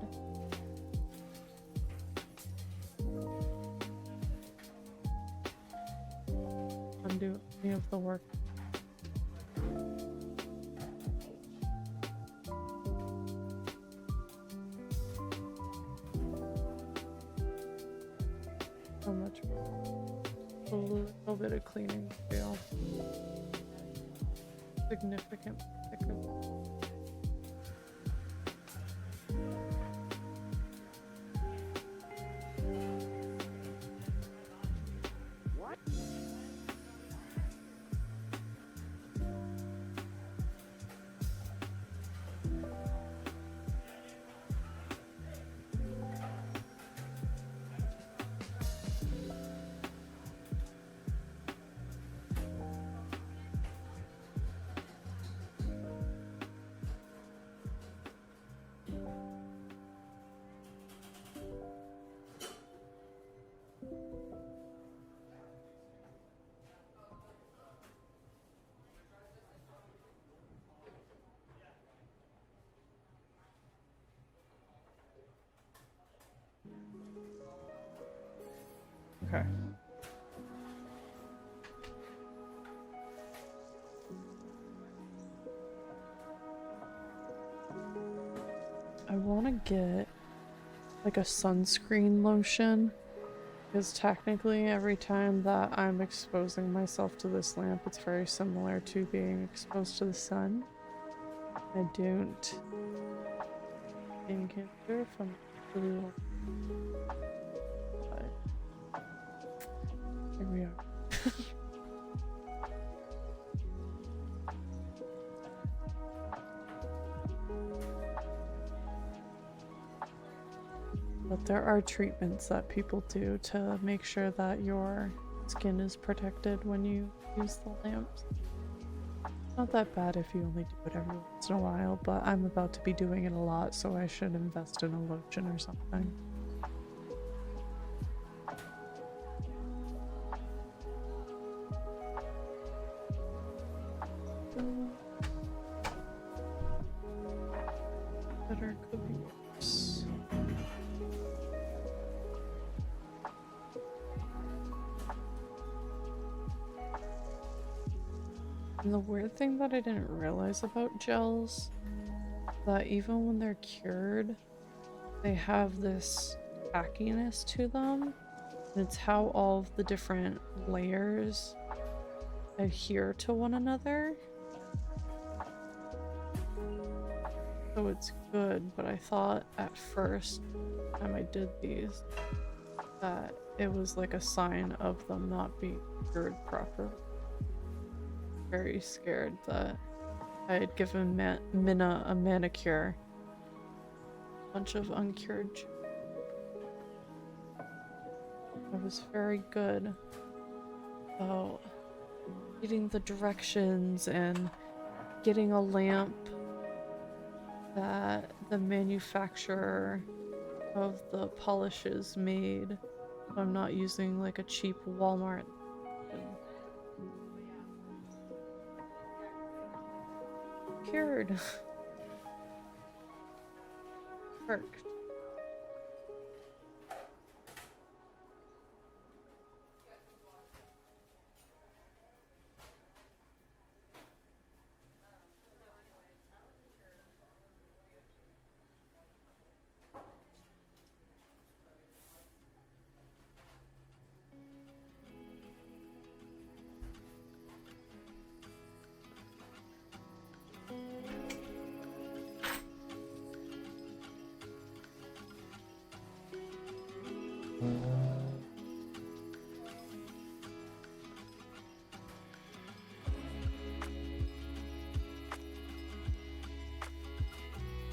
Undo any of the work. So much. A little bit of cleaning feel. Significant. Okay. I want to get like a sunscreen lotion because technically every time that I'm exposing myself to this lamp, it's very similar to being exposed to the sun. I don't think if I'm blue. But here we are. But there are treatments that people do to make sure that your skin is protected when you use the lamps. Not that bad if you only do it every once in a while, but I'm about to be doing it a lot, so I should invest in a lotion or something. Better could be worse. And the weird thing that I didn't realize about gels, that even when they're cured, they have this tackiness to them. And it's how all of the different layers adhere to one another. So it's good, but I thought at first time I did these that it was like a sign of them not being cured properly. Very scared that I had given Minna a manicure. Bunch of uncured. I was very good about reading the directions and getting a lamp that the manufacturer of the polishes made. I'm not using like a cheap Walmart. Cured. Perked.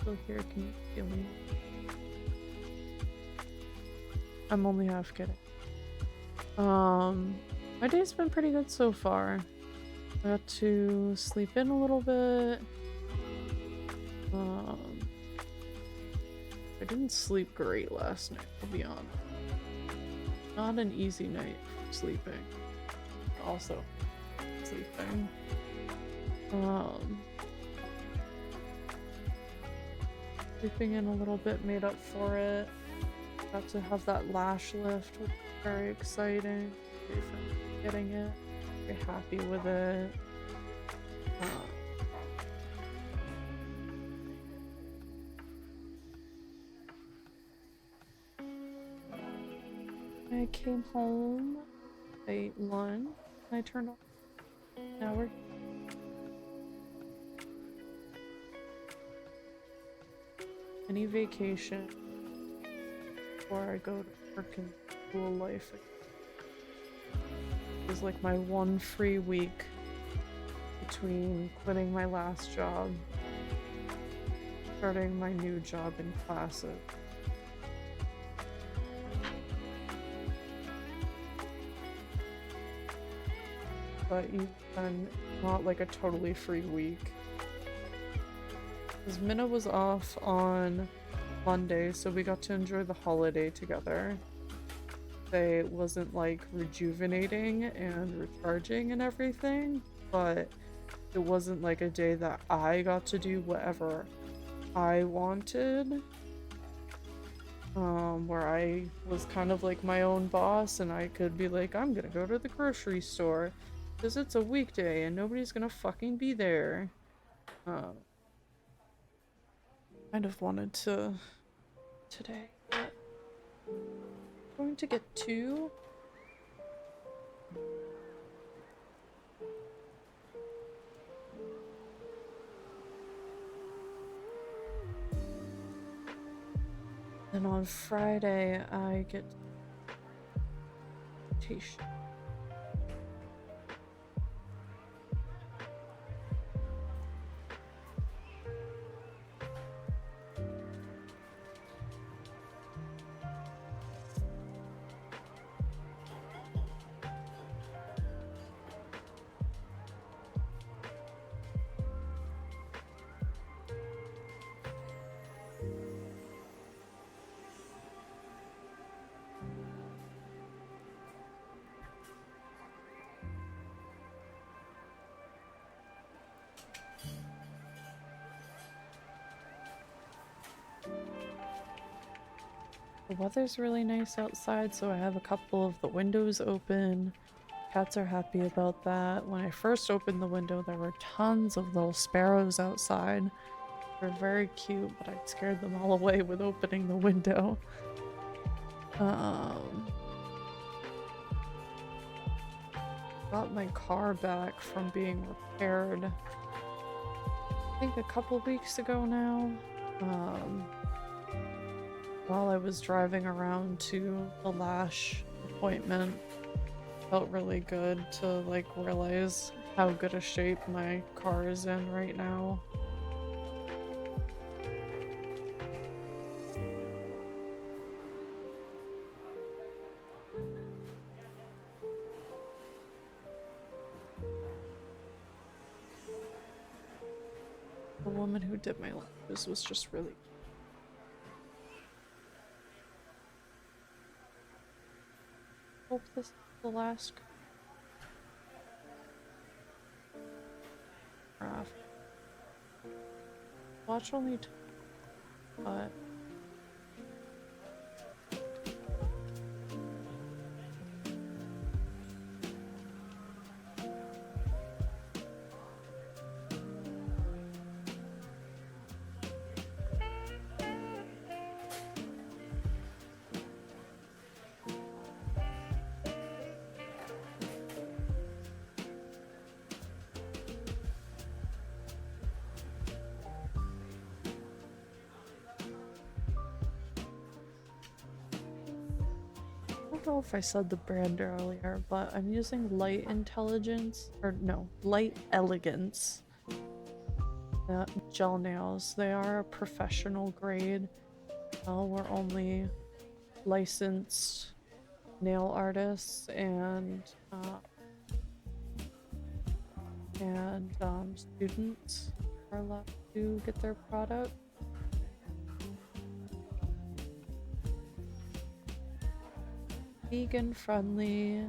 Still here, can you feel me? I'm only half kidding. My day's been pretty good so far. I got to sleep in a little bit. I didn't sleep great last night, I'll be honest. Not an easy night for sleeping. Also, sleeping. Sleeping in a little bit made up for it. Got to have that lash lift, which was very exciting. Very for getting it. Very happy with it. I came home, I ate lunch, and I turned on. Now we're any vacation before I go to work and school life. It was like my one free week between quitting my last job, starting my new job in classes. But even not like a totally free week. Because Minna was off on Monday, so we got to enjoy the holiday together. It wasn't like rejuvenating and recharging and everything, but it wasn't like a day that I got to do whatever I wanted. Where I was kind of like my own boss and I could be like, I'm gonna go to the grocery store because it's a weekday and nobody's gonna fucking be there. Kind of wanted to today, but I'm going to get two. Then on Friday I get t-shirt. The weather's really nice outside, so I have a couple of the windows open. Cats are happy about that. When I first opened the window, there were tons of little sparrows outside. They're very cute, but I scared them all away with opening the window. Got my car back from being repaired, I think a couple weeks ago now. While I was driving around to the lash appointment, felt really good to like realize how good a shape my car is in right now. woman who did my lashes was just really. Hope this is the last graph. Watch only but I don't know if I said the brand earlier, but I'm using Light Intelligence, or no, Light Elegance gel nails. They are a professional grade. We're only licensed nail artists and students are allowed to get their product. Vegan friendly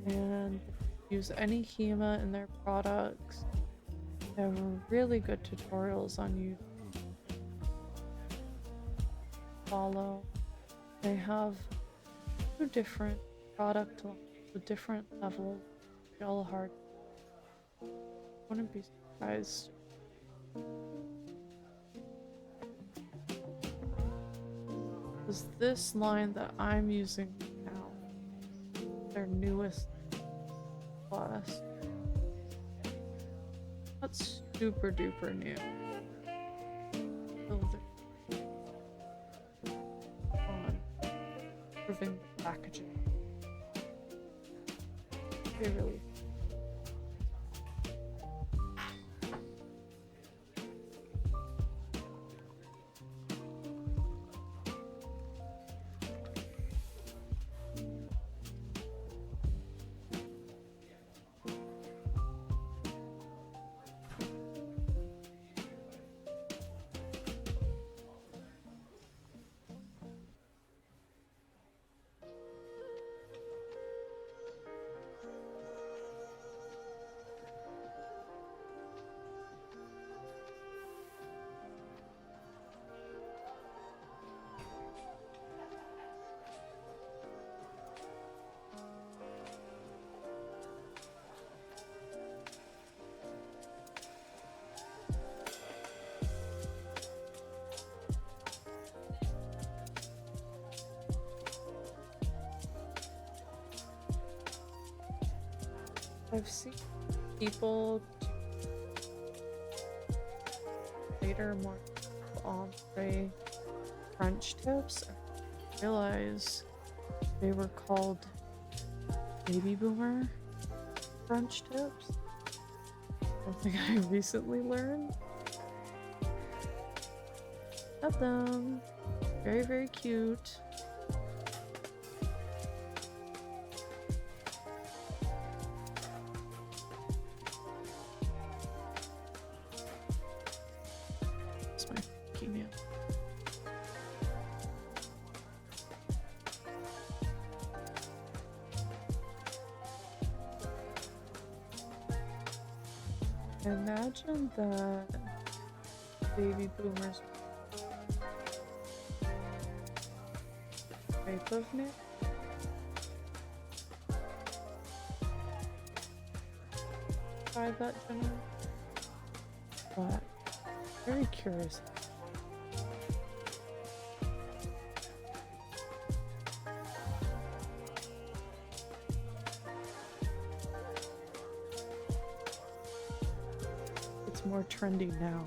and use any HEMA in their products. They have really good tutorials on YouTube. Follow. They have 2 different product lines with different levels of gel hard. Wouldn't be surprised. Is this line that I'm using now their newest class? That's super duper new. On improving packaging. They really. I've seen people later more ombre French tips. I realize they were called baby boomer French tips. Something I recently learned. Love them. Very, very cute. Imagine that baby boomers type of nail. Try that general. But very curious. More trendy now.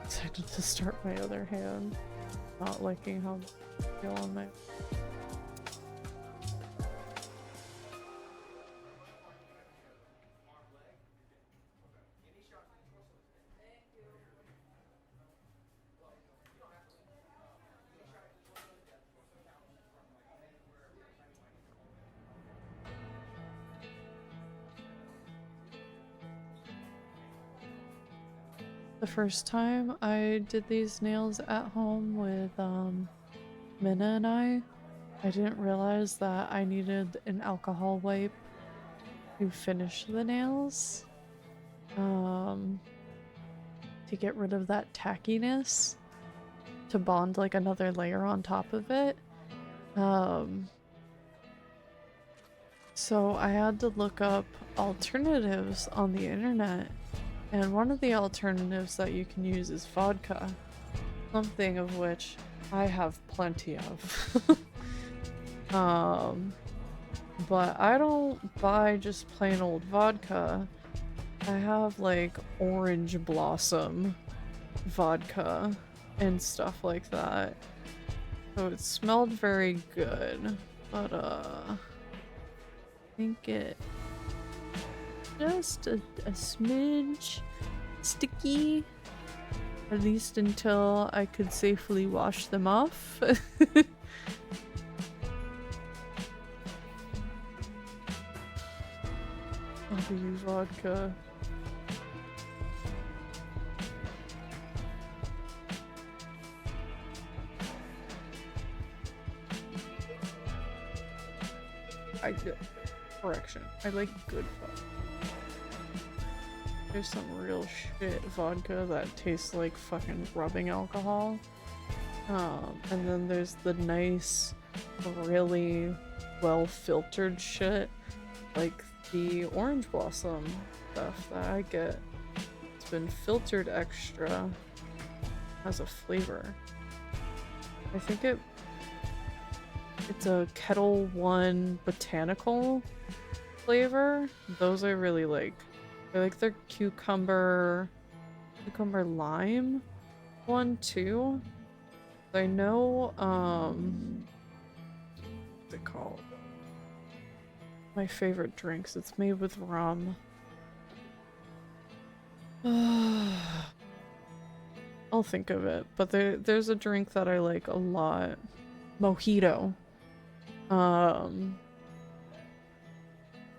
Excited to start my other hand. Not liking how I feel on my. the first time I did these nails at home with Minna and I didn't realize that I needed an alcohol wipe to finish the nails. To get rid of that tackiness, to bond like another layer on top of it. So I had to look up alternatives on the internet, and one of the alternatives that you can use is vodka, something of which I have plenty of. But I don't buy just plain old vodka. I have like orange blossom vodka and stuff like that. So it smelled very good, but I think it just a smidge sticky, at least until I could safely wash them off. I'll do vodka. Correction. I like good vodka. There's some real shit vodka that tastes like fucking rubbing alcohol. And then there's the nice, really well filtered shit, like the orange blossom stuff that I get. It's been filtered extra, has a flavor. I think it's a Kettle One botanical flavor. Those I really like. I like their cucumber lime one too. I know what's it called? My favorite drinks. It's made with rum. I'll think of it, but there's a drink that I like a lot. Mojito.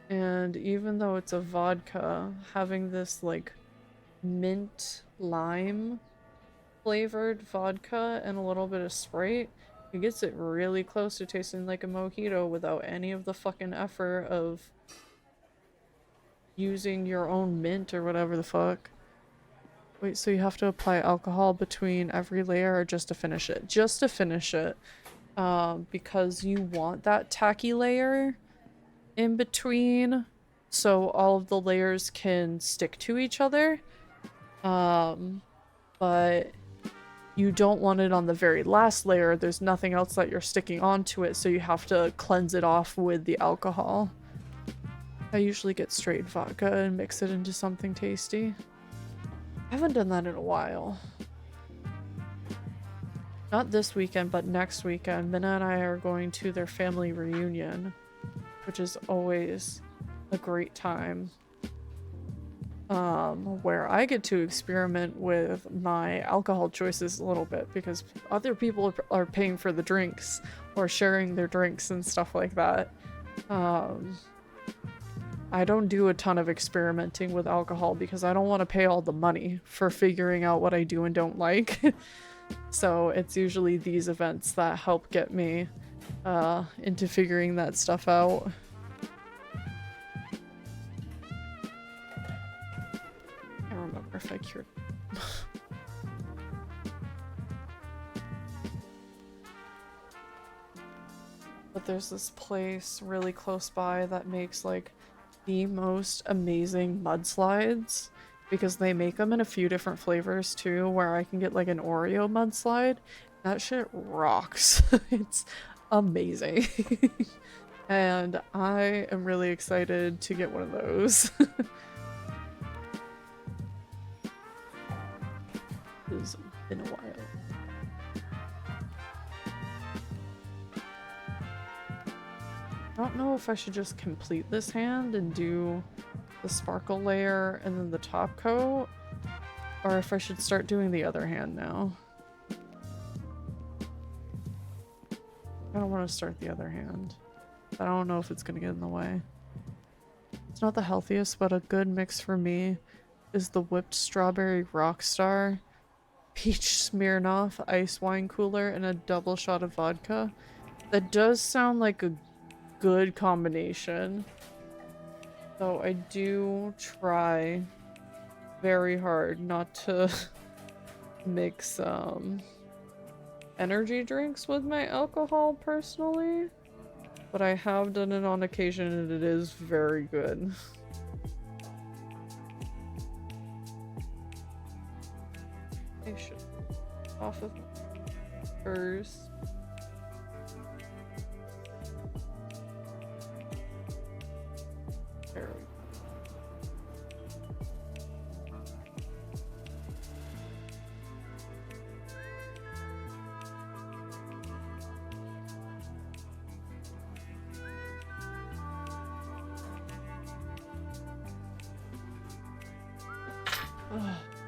And even though it's a vodka, having this like mint lime flavored vodka and a little bit of Sprite, it gets it really close to tasting like a mojito without any of the fucking effort of using your own mint or whatever the fuck. Wait, so you have to apply alcohol between every layer or just to finish it? Just to finish it. Because you want that tacky layer in between so all of the layers can stick to each other. But you don't want it on the very last layer. There's nothing else that you're sticking onto it, so you have to cleanse it off with the alcohol. I usually get straight vodka and mix it into something tasty. I haven't done that in a while. Not this weekend, but next weekend. Minna and I are going to their family reunion, which is always a great time. Where I get to experiment with my alcohol choices a little bit because other people are paying for the drinks or sharing their drinks and stuff like that. I don't do a ton of experimenting with alcohol because I don't want to pay all the money for figuring out what I do and don't like. So it's usually these events that help get me into figuring that stuff out. I can't remember if I cured. But there's this place really close by that makes like the most amazing mudslides because they make them in a few different flavors too, where I can get like an Oreo mudslide. That shit rocks. It's amazing. And I am really excited to get one of those. It's been a while. I don't know if I should just complete this hand and do the sparkle layer and then the top coat, or if I should start doing the other hand now. I don't want to start the other hand. I don't know if it's gonna get in the way. It's not the healthiest, but a good mix for me. is the whipped strawberry rockstar, peach Smirnoff ice wine cooler, and a double shot of vodka. That does sound like a good combination. So I do try very hard not to mix energy drinks with my alcohol personally, but I have done it on occasion and it is very good. I should off of first. There we go.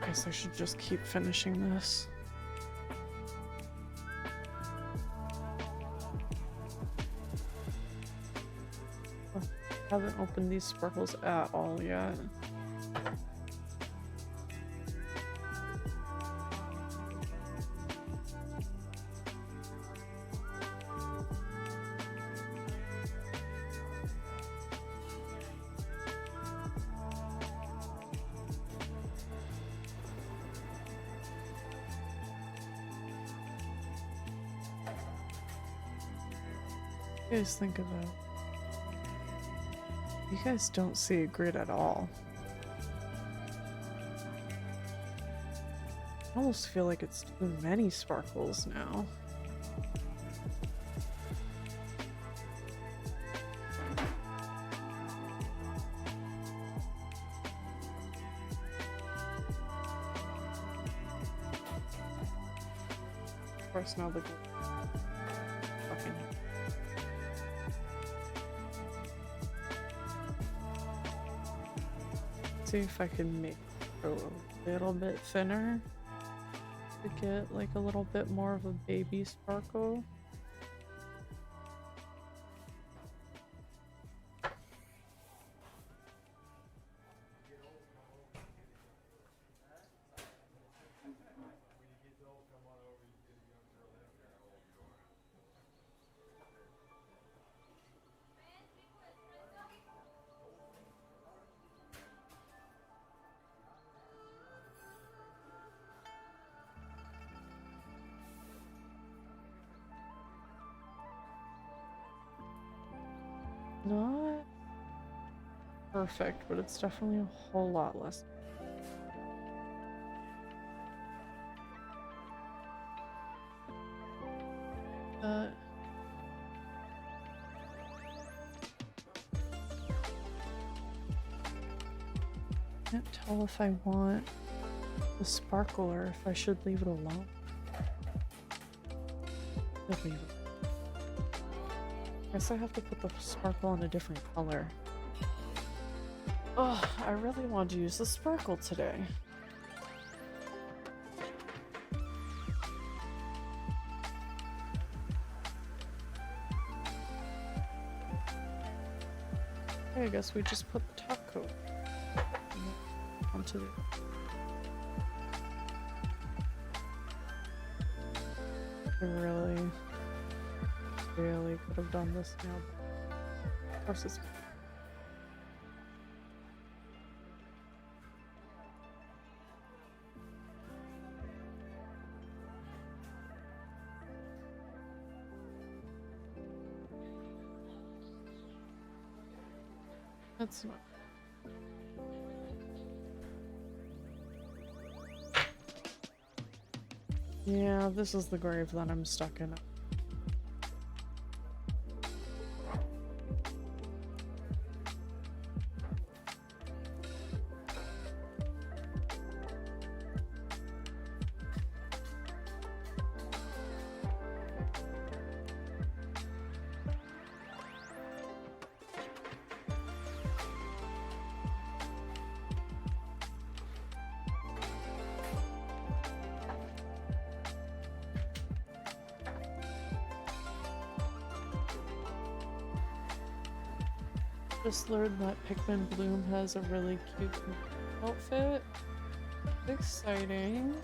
Guess I should just keep finishing this. Oh, I haven't opened these sparkles at all yet. What do you guys think of that? You guys don't see a grid at all. I almost feel like it's too many sparkles now. Of course, now the fucking. See if I can make it a little bit thinner to get like a little bit more of a baby sparkle. Not perfect, but it's definitely a whole lot less. Can't tell if I want the sparkle or if I should leave it alone. I'll leave it. Guess I have to put the sparkle in a different color. Oh, I really want to use the sparkle today. Okay, I guess we just put the top coat onto the... I really could have done this now. Of course it's... That's not... Yeah, this is the grave that I'm stuck in. Just learned that Pikmin Bloom has a really cute outfit. Exciting.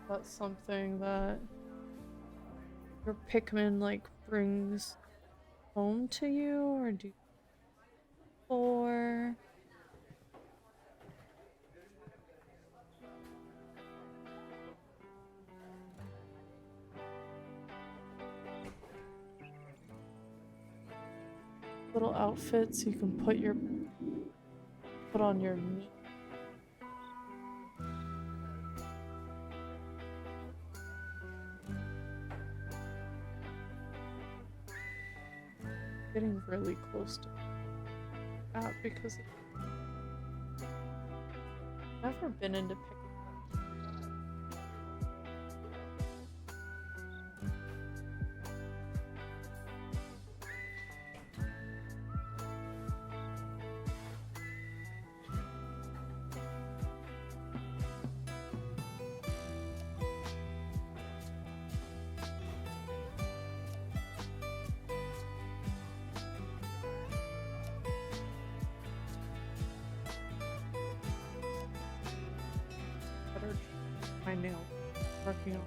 That's something that your Pikmin like brings home to you, or do you for? Little outfits you can put on your knee. Getting really close to that because I've never been into Pikmin. Better my nail working on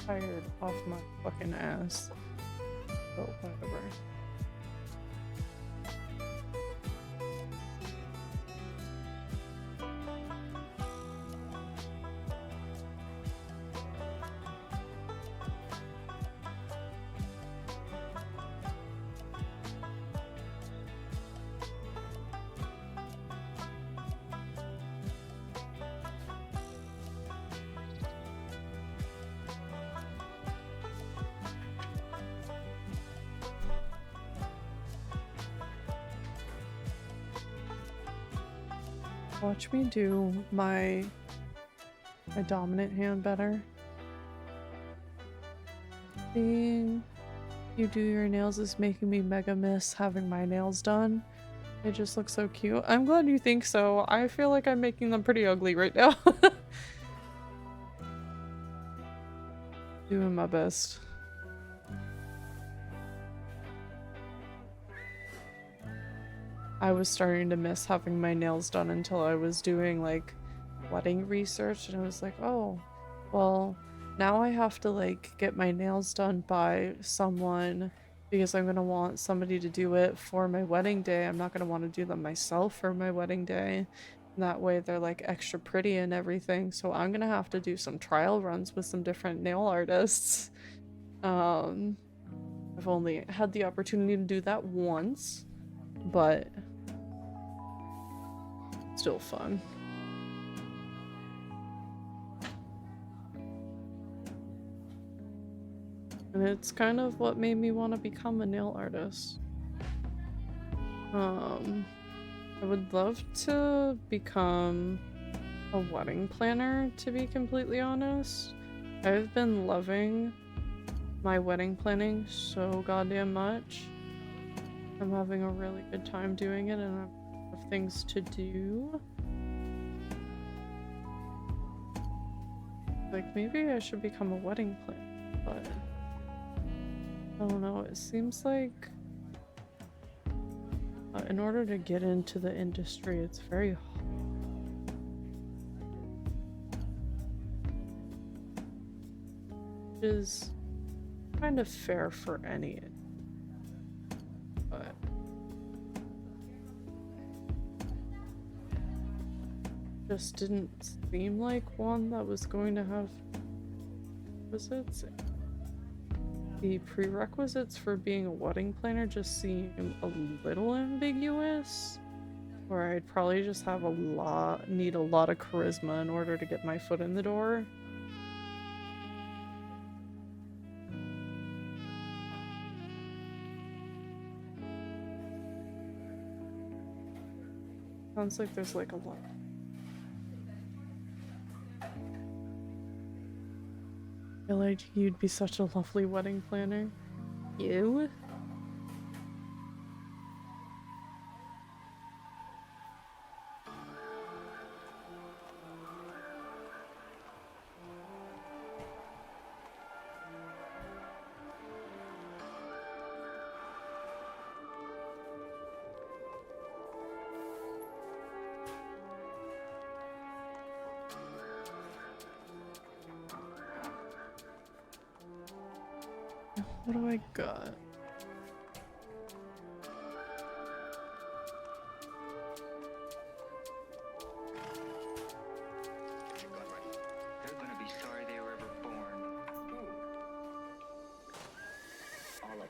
tired off my fucking ass. But whatever. Watch me do my dominant hand better. Seeing you do your nails is making me mega miss having my nails done. They just look so cute. I'm glad you think so. I feel like I'm making them pretty ugly right now. Doing my best. I was starting to miss having my nails done until I was doing like wedding research, and I was like, oh, well, now I have to like get my nails done by someone because I'm gonna want somebody to do it for my wedding day. I'm not gonna want to do them myself for my wedding day. And that way they're like extra pretty and everything. So I'm gonna have to do some trial runs with some different nail artists. I've only had the opportunity to do that once, but still fun. And it's kind of what made me want to become a nail artist. I would love to become a wedding planner, to be completely honest. I've been loving my wedding planning so goddamn much. I'm having a really good time doing it, and I have things to do. Like, maybe I should become a wedding planner, but I don't know, it seems like in order to get into the industry, it's very hard. Which is kind of fair for any, but just didn't seem like one that was going to have requisites. The prerequisites for being a wedding planner just seem a little ambiguous, where I'd probably just have need a lot of charisma in order to get my foot in the door. Sounds like there's like a lot. I feel like you'd be such a lovely wedding planner. You? What do I got? They're gonna be sorry they were ever born. All of them.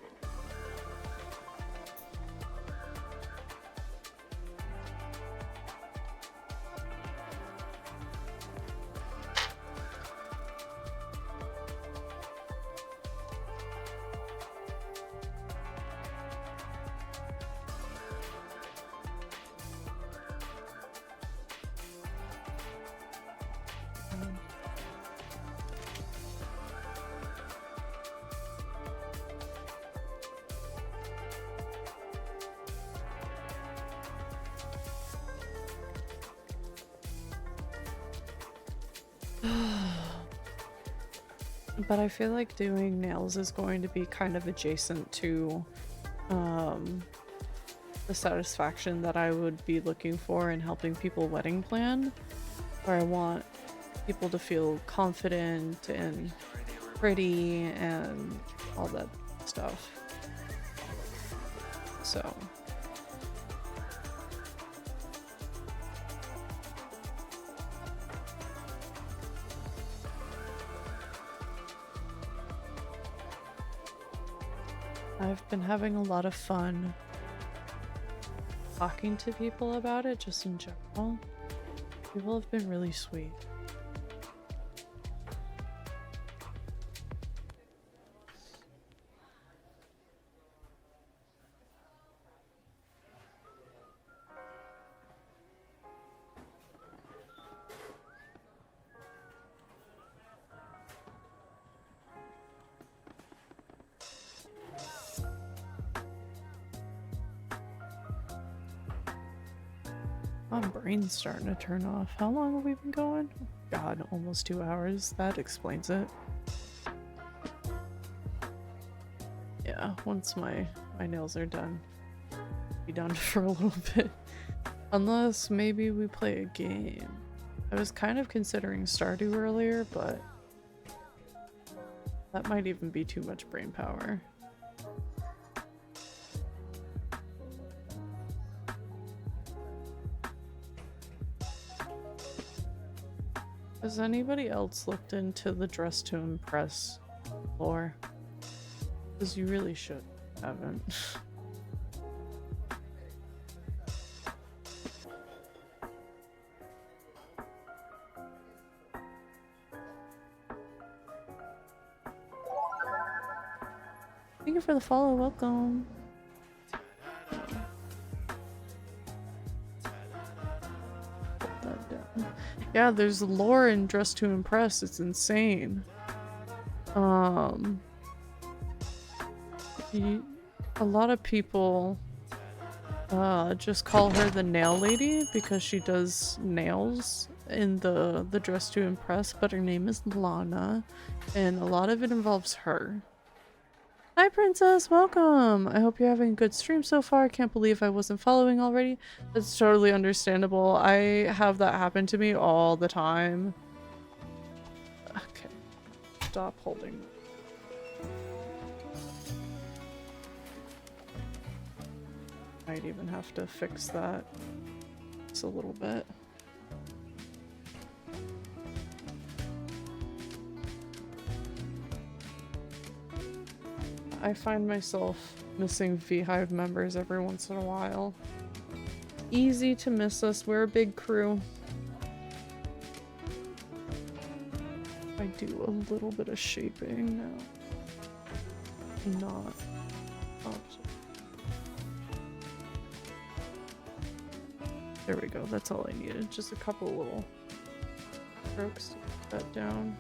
But I feel like doing nails is going to be kind of adjacent to the satisfaction that I would be looking for in helping people wedding plan, where I want people to feel confident and pretty and all that stuff. So I've been having a lot of fun talking to people about it, just in general. People have been really sweet. My brain's starting to turn off. How long have we been going? God, almost 2 hours. That explains it. Yeah, once my nails are done, I'll be done for a little bit. Unless maybe we play a game. I was kind of considering Stardew earlier, but that might even be too much brain power. Has anybody else looked into the Dress to Impress lore? Because you really should haven't. Thank you for the follow, welcome. Put that down. Yeah, there's lore in Dress to Impress, it's insane. A lot of people just call her the nail lady because she does nails in the Dress to Impress, but her name is Lana, and a lot of it involves her. Hi princess, welcome! I hope you're having a good stream so far. Can't believe I wasn't following already. That's totally understandable. I have that happen to me all the time. Okay. Stop holding. Might even have to fix that just a little bit. I find myself missing V-Hive members every once in a while. Easy to miss us, we're a big crew. I do a little bit of shaping now. Not there we go, that's all I needed. Just a couple little strokes to put that down.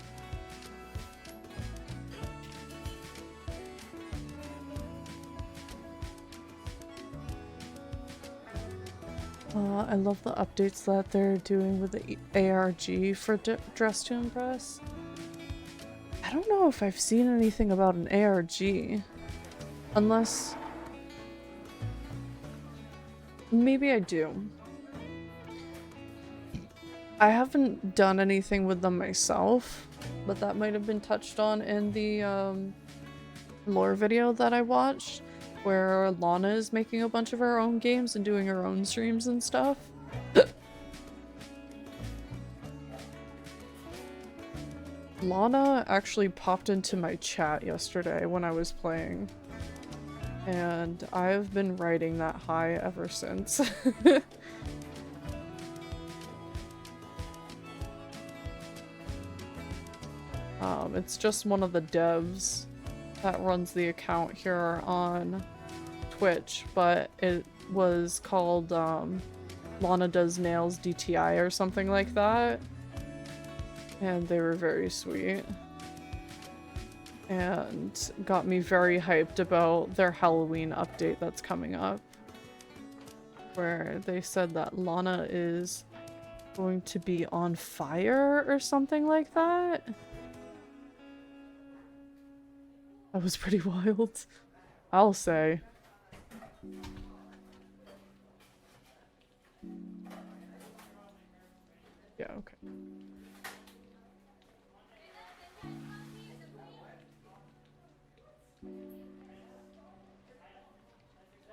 I love the updates that they're doing with the ARG for Dress to Impress. I don't know if I've seen anything about an ARG. Unless... maybe I do. I haven't done anything with them myself, but that might have been touched on in the lore video that I watched where Lana is making a bunch of her own games and doing her own streams and stuff. Lana actually popped into my chat yesterday when I was playing, and I've been riding that high ever since. It's just one of the devs that runs the account here on Twitch, but it was called Lana Does Nails DTI or something like that. And they were very sweet. And got me very hyped about their Halloween update that's coming up. Where they said that Lana is going to be on fire or something like that. That was pretty wild, I'll say. Yeah, okay.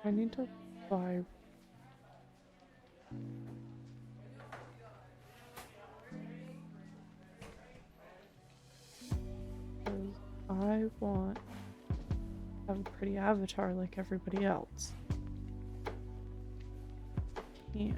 I need to buy... I want to have a pretty avatar like everybody else. Can't.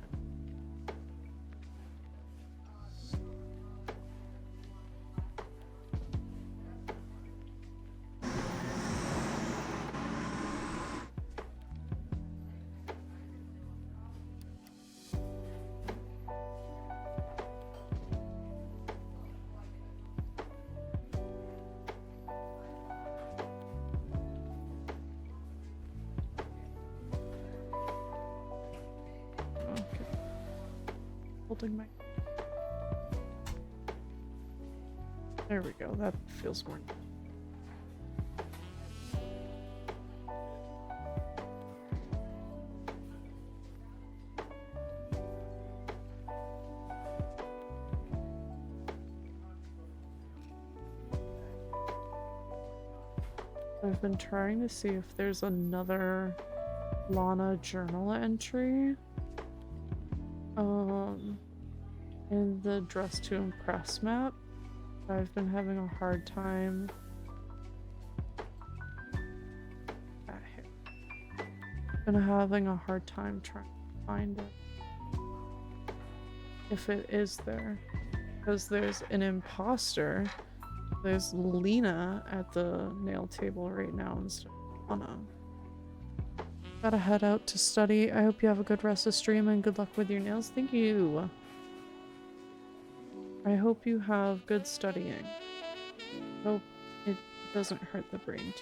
Holding my... There we go, that feels more... I've been trying to see if there's another Lana journal entry. In the Dress to Impress map. I've been having a hard time. Been having a hard time trying to find it. If it is there. Because there's an imposter. There's Lena at the nail table right now instead of Anna. Gotta head out to study. I hope you have a good rest of stream and good luck with your nails. Thank you. I hope you have good studying. Hope it doesn't hurt the brain.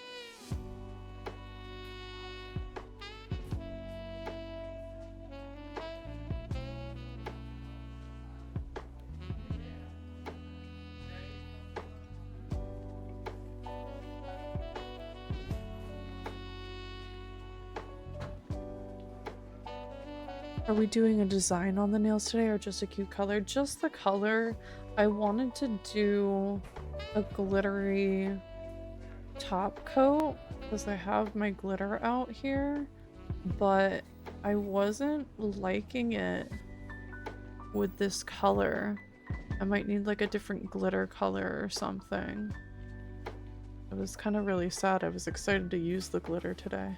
Are we doing a design on the nails today or just a cute color? Just the color. I wanted to do a glittery top coat because I have my glitter out here, but I wasn't liking it with this color. I might need like a different glitter color or something. It was kind of really sad. I was excited to use the glitter today.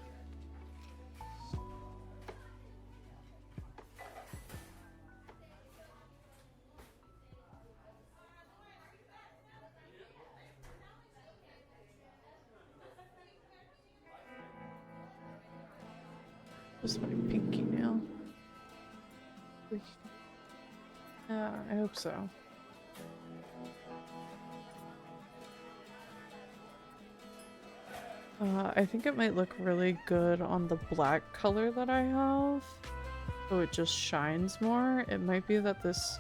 Just my pinky nail. Yeah, I hope so. I think it might look really good on the black color that I have. So it just shines more. It might be that this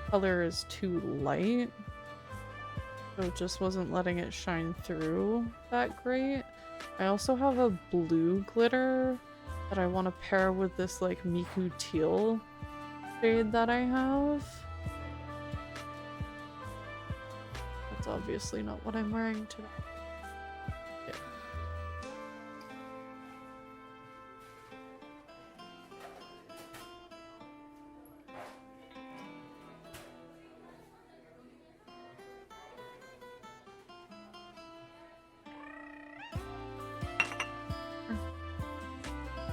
color is too light. So it just wasn't letting it shine through that great. I also have a blue glitter that I want to pair with this like Miku teal shade that I have. That's obviously not what I'm wearing today. Yeah.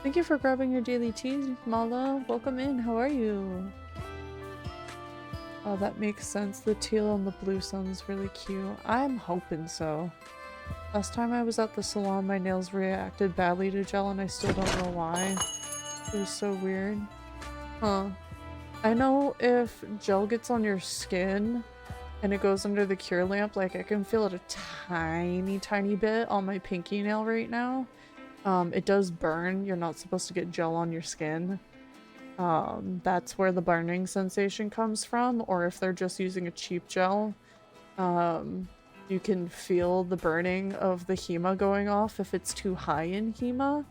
Thank you for grabbing your daily tea, Mala. Welcome in. How are you? Oh, that makes sense. The teal and the blue sounds really cute. I'm hoping so. Last time I was at the salon, my nails reacted badly to gel and I still don't know why. It was so weird. Huh. I know if gel gets on your skin and it goes under the cure lamp, like I can feel it a tiny bit on my pinky nail right now. It does burn. You're not supposed to get gel on your skin. That's where the burning sensation comes from, or if they're just using a cheap gel, you can feel the burning of the HEMA going off if it's too high in HEMA.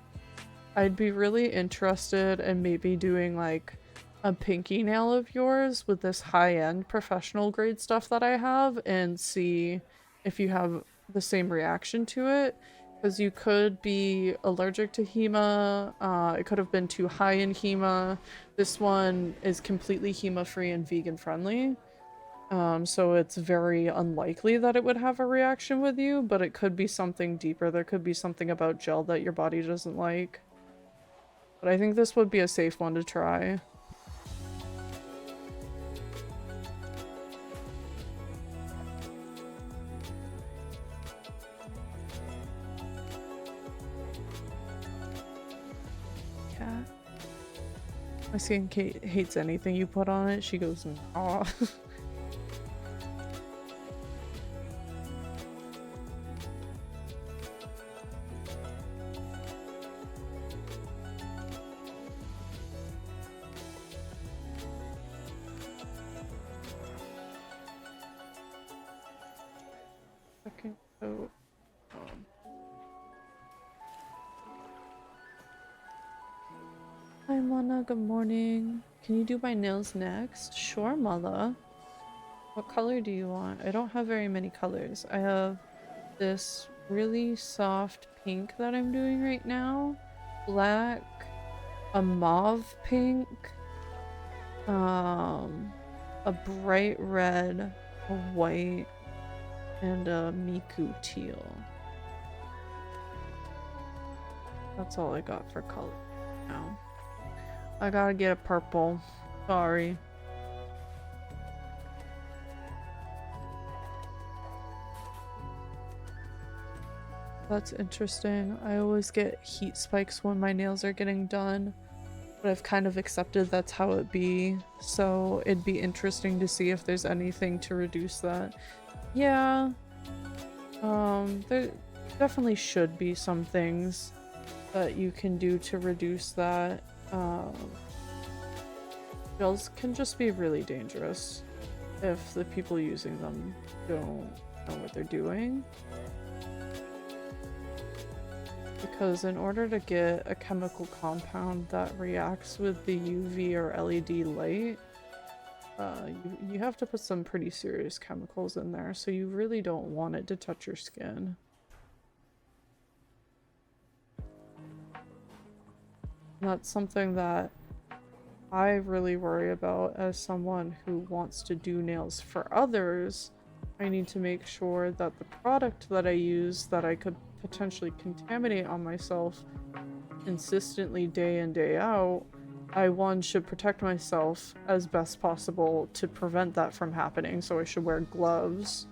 I'd be really interested in maybe doing like a pinky nail of yours with this high-end professional grade stuff that I have and see if you have the same reaction to it. Because you could be allergic to HEMA, it could have been too high in HEMA. This one is completely HEMA-free and vegan-friendly. So it's very unlikely that it would have a reaction with you, but it could be something deeper. There could be something about gel that your body doesn't like. But I think this would be a safe one to try. Cat. My skin hates anything you put on it. She goes, aw. Second coat. Hi Mona, good morning. Can you do my nails next? Sure, Mala. What color do you want? I don't have very many colors. I have this really soft pink that I'm doing right now. Black. A mauve pink. A bright red. A white. And a Miku teal. That's all I got for color now. I gotta get a purple. Sorry. That's interesting. I always get heat spikes when my nails are getting done, but I've kind of accepted that's how it be. So it'd be interesting to see if there's anything to reduce that. Yeah. There definitely should be some things that you can do to reduce that. Gels can just be really dangerous if the people using them don't know what they're doing. Because in order to get a chemical compound that reacts with the UV or LED light, you have to put some pretty serious chemicals in there, so you really don't want it to touch your skin. That's something that I really worry about as someone who wants to do nails for others. I need to make sure that the product that I use that I could potentially contaminate on myself consistently day in, day out, I should protect myself as best possible to prevent that from happening, so I should wear gloves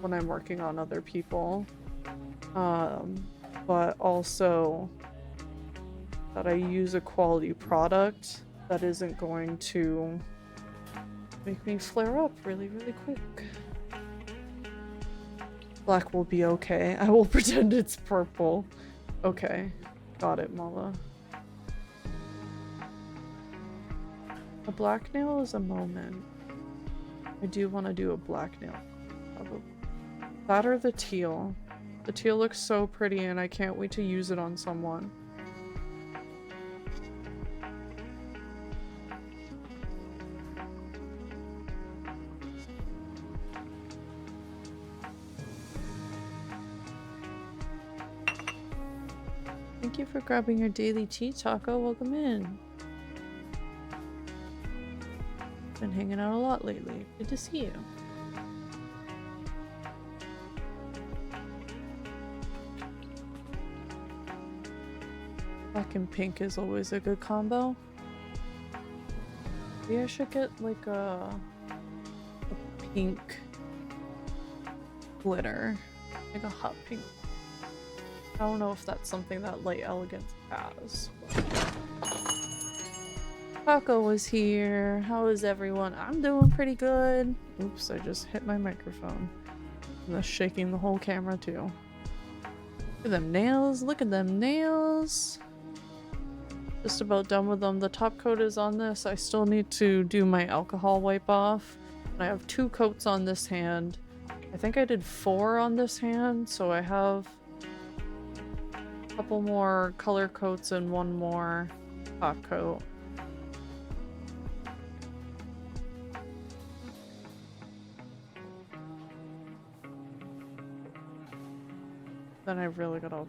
when I'm working on other people. But also that I use a quality product that isn't going to make me flare up really, really quick. Black will be okay. I will pretend it's purple. Okay. Got it, Mala. A black nail is a moment. I do want to do a black nail. Probably. That or the teal. The teal looks so pretty and I can't wait to use it on someone. Thank you for grabbing your daily tea, Taco. Welcome in. Been hanging out a lot lately. Good to see you. Black black and pink is always a good combo. Maybe I should get like a pink glitter. Like a hot pink. I don't know if that's something that Light Elegance has. Paco was here. How is everyone? I'm doing pretty good. Oops, I just hit my microphone. And that's shaking the whole camera too. Look at them nails. Look at them nails. Just about done with them. The top coat is on this. I still need to do my alcohol wipe off. I have 2 coats on this hand. I think I did 4 on this hand, so I have a couple more color coats and 1 more top coat. Then I really gotta...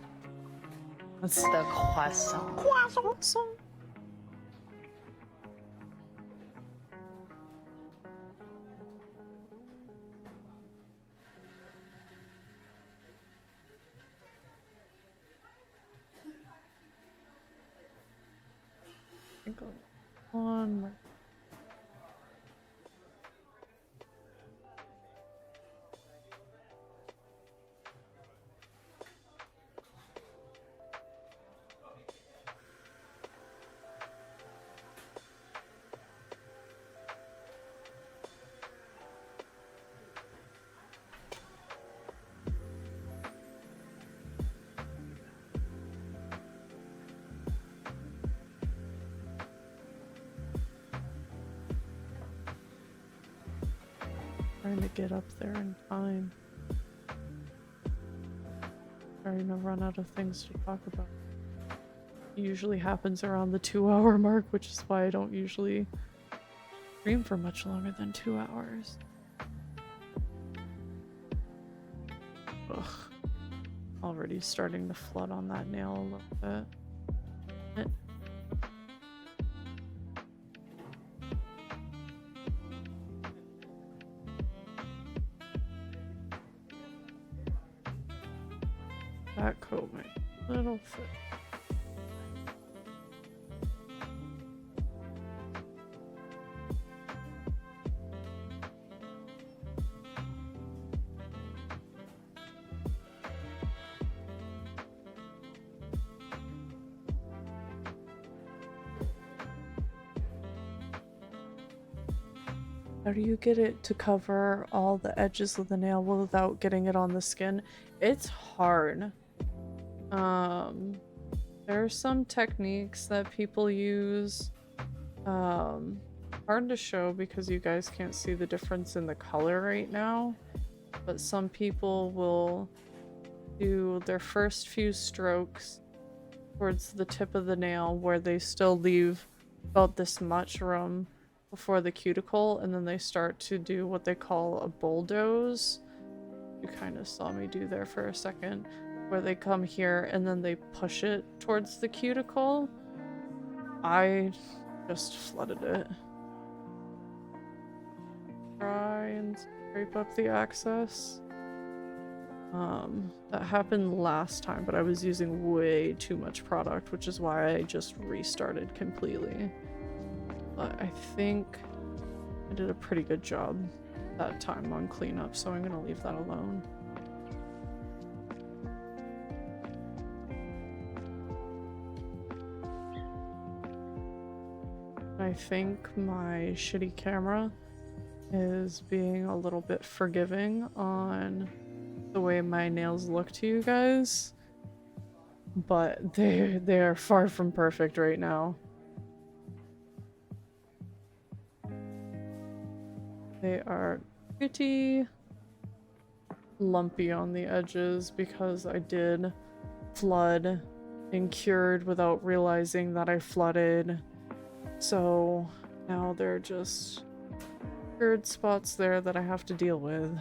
Let's... The croissant. Croissant! One more. Trying to get up there in time. Starting to run out of things to talk about. It usually happens around the 2-hour mark, which is why I don't usually stream for much longer than 2 hours. Ugh. Already starting to flood on that nail a little bit. That coat might little fit. How do you get it to cover all the edges of the nail without getting it on the skin? It's hard. There are some techniques that people use. Hard to show because you guys can't see the difference in the color right now. But some people will do their first few strokes towards the tip of the nail where they still leave about this much room before the cuticle, and then they start to do what they call a bulldoze. You kind of saw me do there for a second, where they come here and then they push it towards the cuticle. I just flooded it. Try and scrape up the excess. That happened last time, but I was using way too much product, which is why I just restarted completely. But I think I did a pretty good job that time on cleanup, so I'm gonna leave that alone. I think my shitty camera is being a little bit forgiving on the way my nails look to you guys, but they are far from perfect right now. They are pretty lumpy on the edges because I did flood and cured without realizing that I flooded. So now they're just cured spots there that I have to deal with.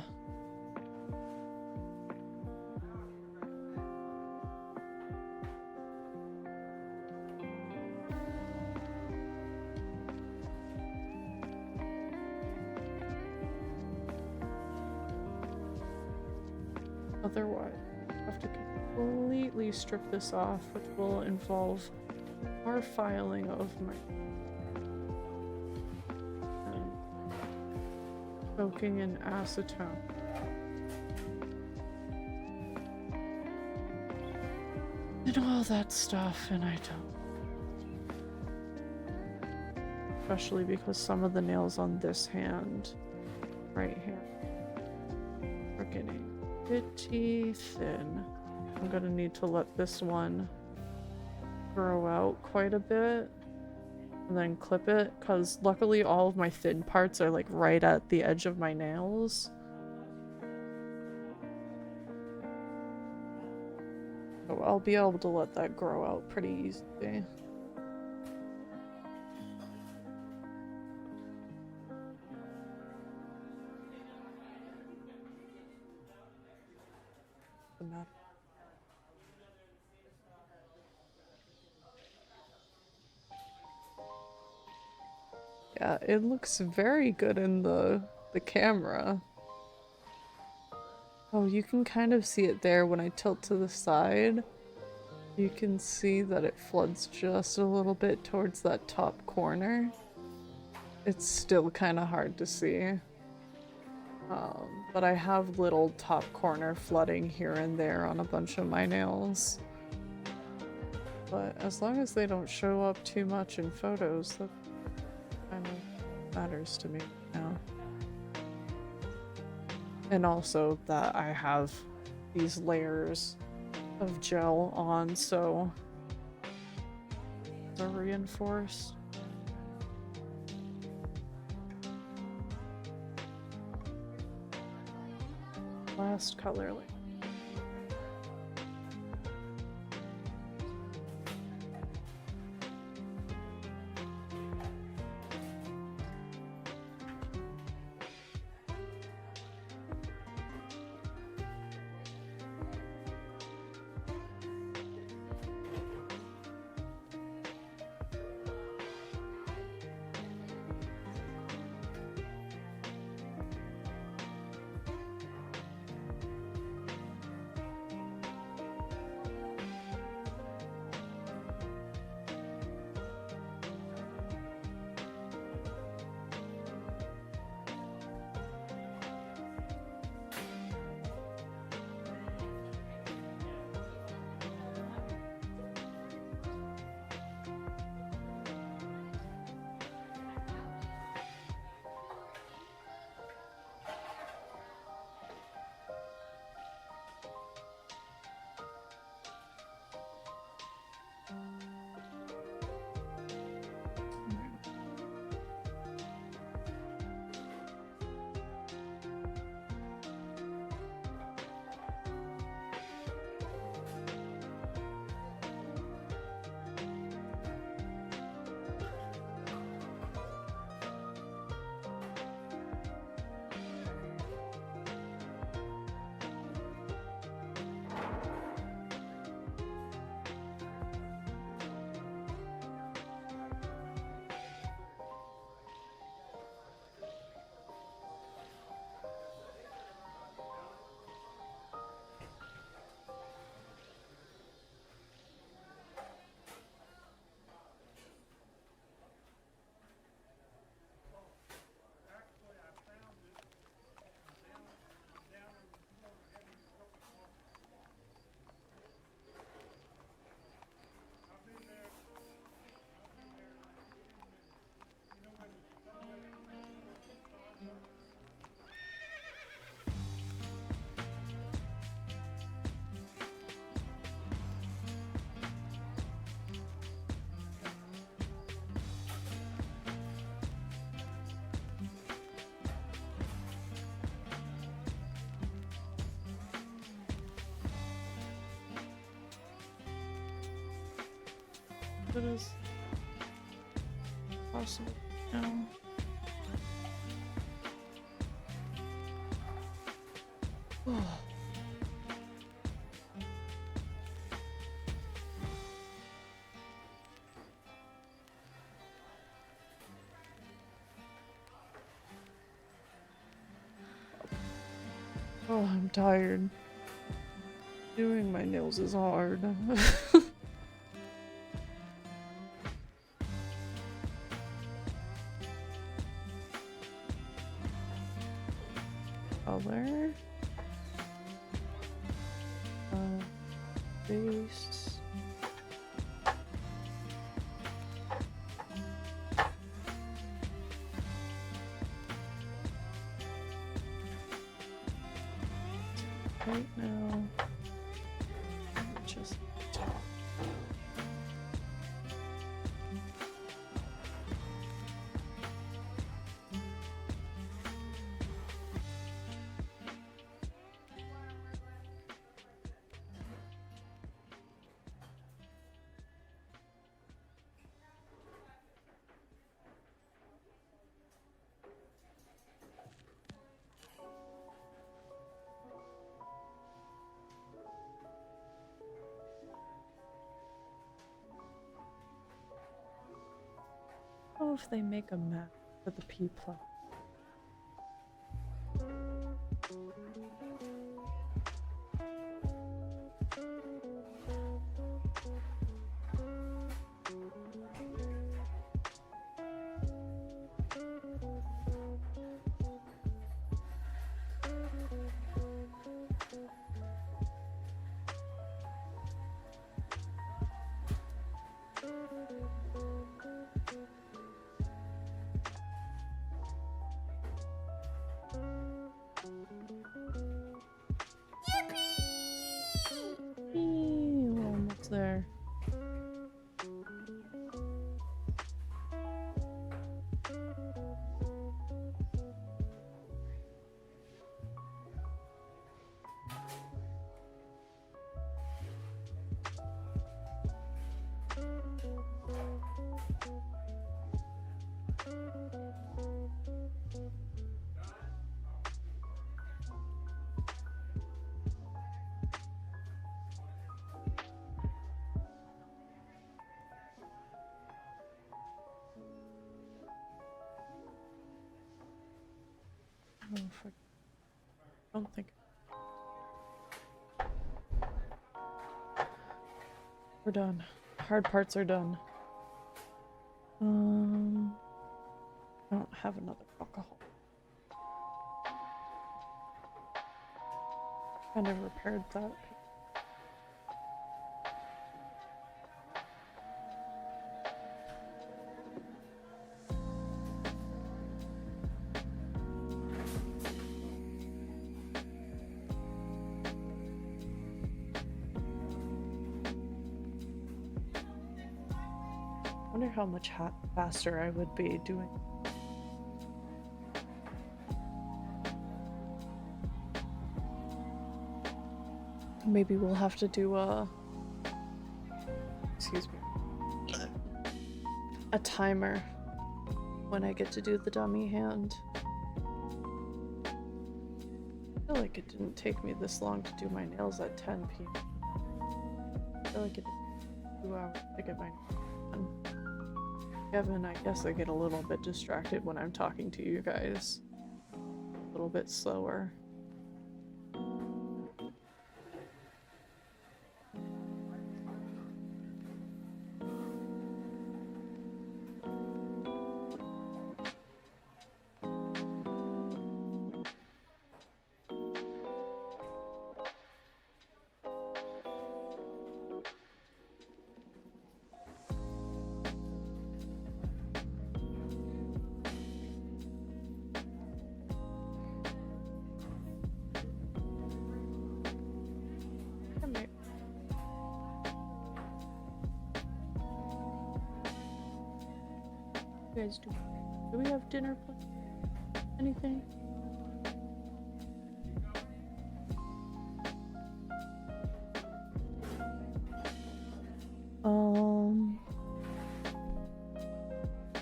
Otherwise, I have to completely strip this off, which will involve proper filing of my soaking in acetone. And all that stuff, and I don't. Especially because some of the nails on this hand, right here, are getting pretty thin. I'm gonna need to let this one grow out quite a bit and then clip it, because luckily all of my thin parts are like right at the edge of my nails. So I'll be able to let that grow out pretty easily. Yeah, it looks very good in the camera. Oh, you can kind of see it there when I tilt to the side. You can see that it floods just a little bit towards that top corner. It's still kind of hard to see. But I have little top corner flooding here and there on a bunch of my nails. But as long as they don't show up too much in photos, that kind of matters to me now. And also that I have these layers of gel on, so they're reinforced. Last color layer. It is possible now. Oh, I'm tired. Doing my nails is hard. color. Base. Right now, just top. Oh, if they make a map for the P plus. We're almost there. Oh, fuck. I don't think. We're done. Hard parts are done. I don't have another alcohol. Kind of repaired that. I wonder how much faster I would be doing. Maybe we'll have to do excuse me, a timer when I get to do the dummy hand. I feel like it didn't take me this long to do my nails at 10 p.m. I feel like it took 2 hours to get my nails done. Kevin, I guess I get a little bit distracted when I'm talking to you guys. A little bit slower. You guys do we have dinner planned? Anything?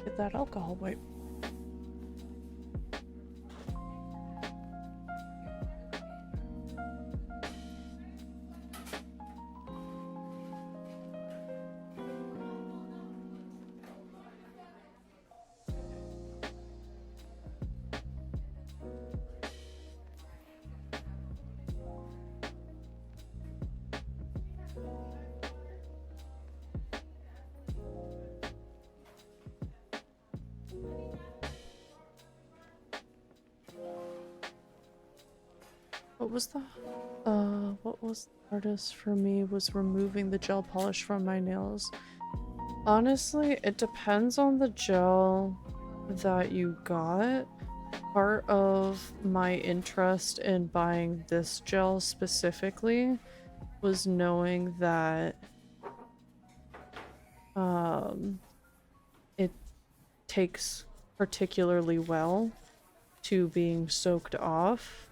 Get that alcohol wipe. What was the what was the hardest for me was removing the gel polish from my nails. Honestly, it depends on the gel that you got. Part of my interest in buying this gel specifically was knowing that it takes particularly well to being soaked off.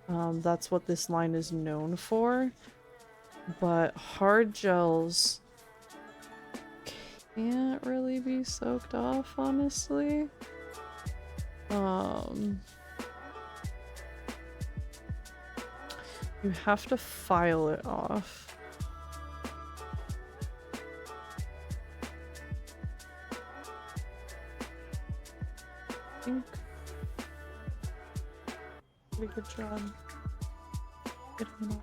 That's what this line is known for. But hard gels can't really be soaked off, honestly. You have to file it off. I think. Pretty good job. Getting it off.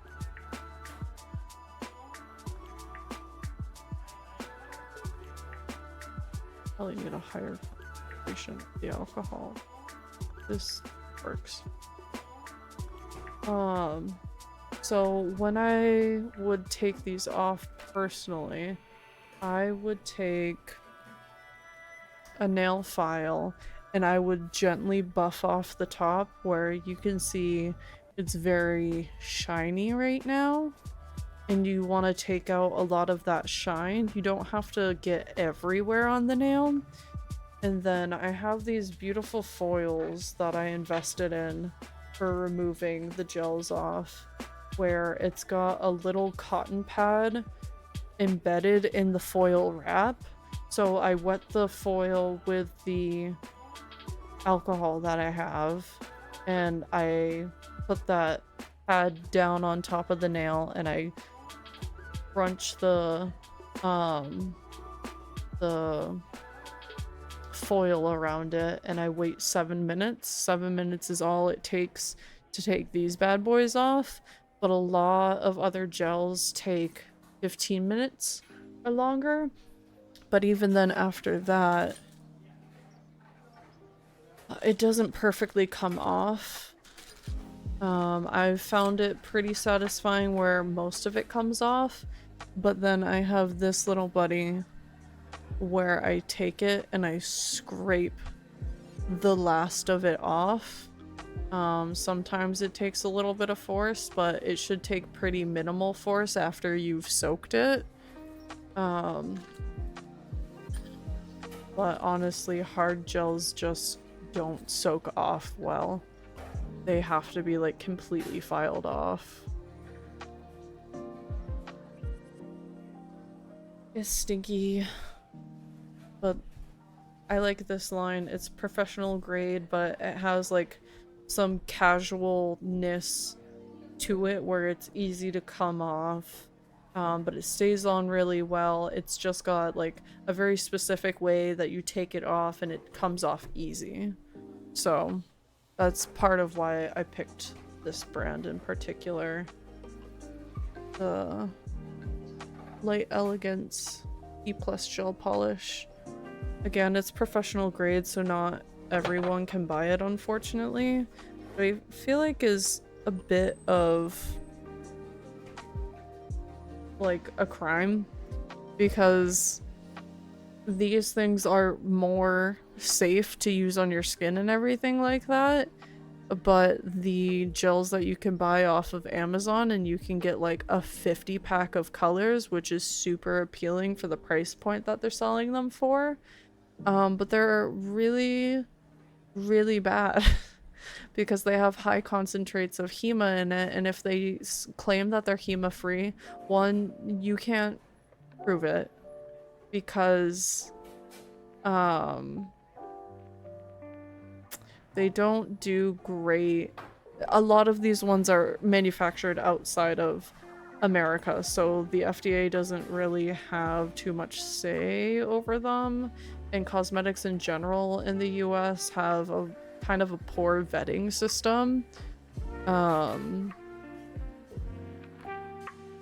Probably need a higher concentration of the alcohol. This works. So when I would take these off personally, I would take a nail file and I would gently buff off the top where you can see it's very shiny right now. And you want to take out a lot of that shine. You don't have to get everywhere on the nail. And then I have these beautiful foils that I invested in for removing the gels off, where it's got a little cotton pad embedded in the foil wrap. So I wet the foil with the alcohol that I have, and I put that pad down on top of the nail, and I crunch the foil around it, and I wait 7 minutes. 7 minutes is all it takes to take these bad boys off, but a lot of other gels take 15 minutes or longer. But even then, after that, it doesn't perfectly come off. I've found it pretty satisfying where most of it comes off, but then I have this little buddy where I take it and I scrape the last of it off. Sometimes it takes a little bit of force, but it should take pretty minimal force after you've soaked it. But honestly, hard gels just don't soak off well. They have to be like completely filed off. It's stinky, but I like this line. It's professional grade, but it has like some casualness to it where it's easy to come off. But it stays on really well. It's just got like a very specific way that you take it off and it comes off easy. So that's part of why I picked this brand in particular. The Light Elegance E+ gel polish. Again, it's professional grade, so not everyone can buy it, unfortunately. But I feel like is a bit of like a crime, because these things are more safe to use on your skin and everything like that, but the gels that you can buy off of Amazon, and you can get like a 50 pack of colors, which is super appealing for the price point that they're selling them for, but they're really bad because they have high concentrates of HEMA in it, and if they claim that they're HEMA free, one, you can't prove it because they don't do great. A lot of these ones are manufactured outside of America, so the FDA doesn't really have too much say over them, and cosmetics in general in the US have a kind of a poor vetting system.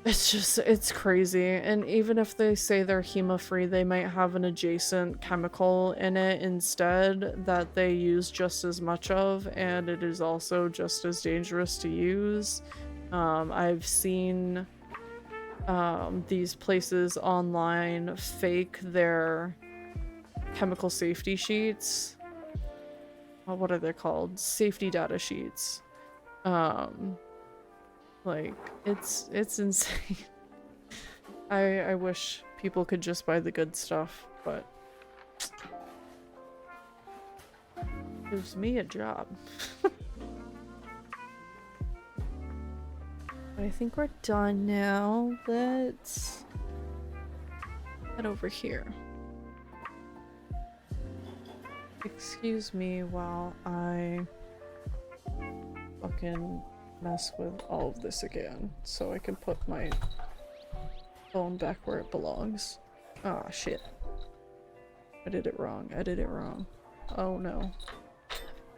It's crazy. And even if they say they're HEMA-free, they might have an adjacent chemical in it instead that they use just as much of, and it is also just as dangerous to use. I've seen these places online fake their chemical safety sheets. What are they called? Safety data sheets. Like, it's insane. I wish people could just buy the good stuff, but gives me a job. I think we're done now. Let's head over here. Excuse me while I fucking mess with all of this again so I can put my phone back where it belongs. Ah, shit. I did it wrong. I did it wrong. Oh no.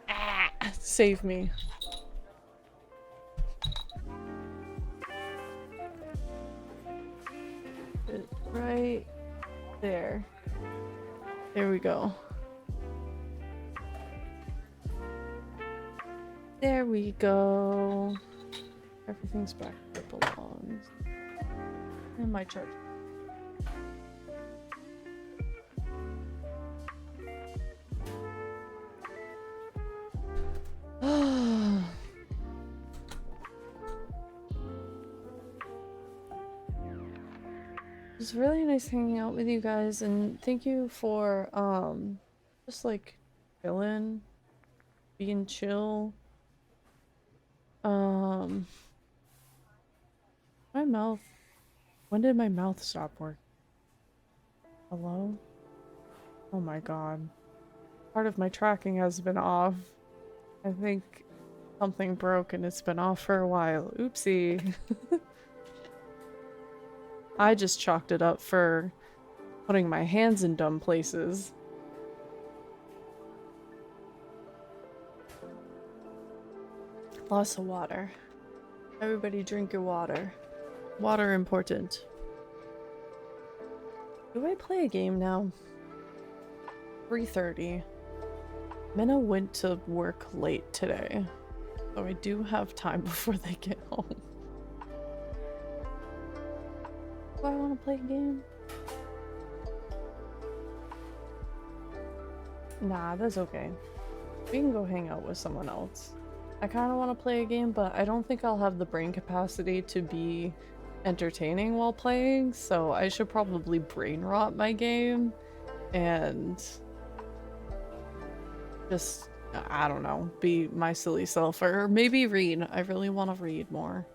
Ah, save me. Right there. There we go. There we go. Everything's back where it belongs. And my charger. It was really nice hanging out with you guys, and thank you for just like chilling, being chill. My mouth. When did my mouth stop working? Hello? Oh my god. Part of my tracking has been off. I think something broke and it's been off for a while. Oopsie. I just chalked it up for putting my hands in dumb places. Lots of water. Everybody drink your water. Water important. Do I play a game now? 3:30. Minna went to work late today, so I do have time before they get home. Do I want to play a game? Nah, that's okay. We can go hang out with someone else. I kind of want to play a game, but I don't think I'll have the brain capacity to be entertaining while playing, so I should probably brain rot my game and just, I don't know, be my silly self, or maybe read. I really want to read more.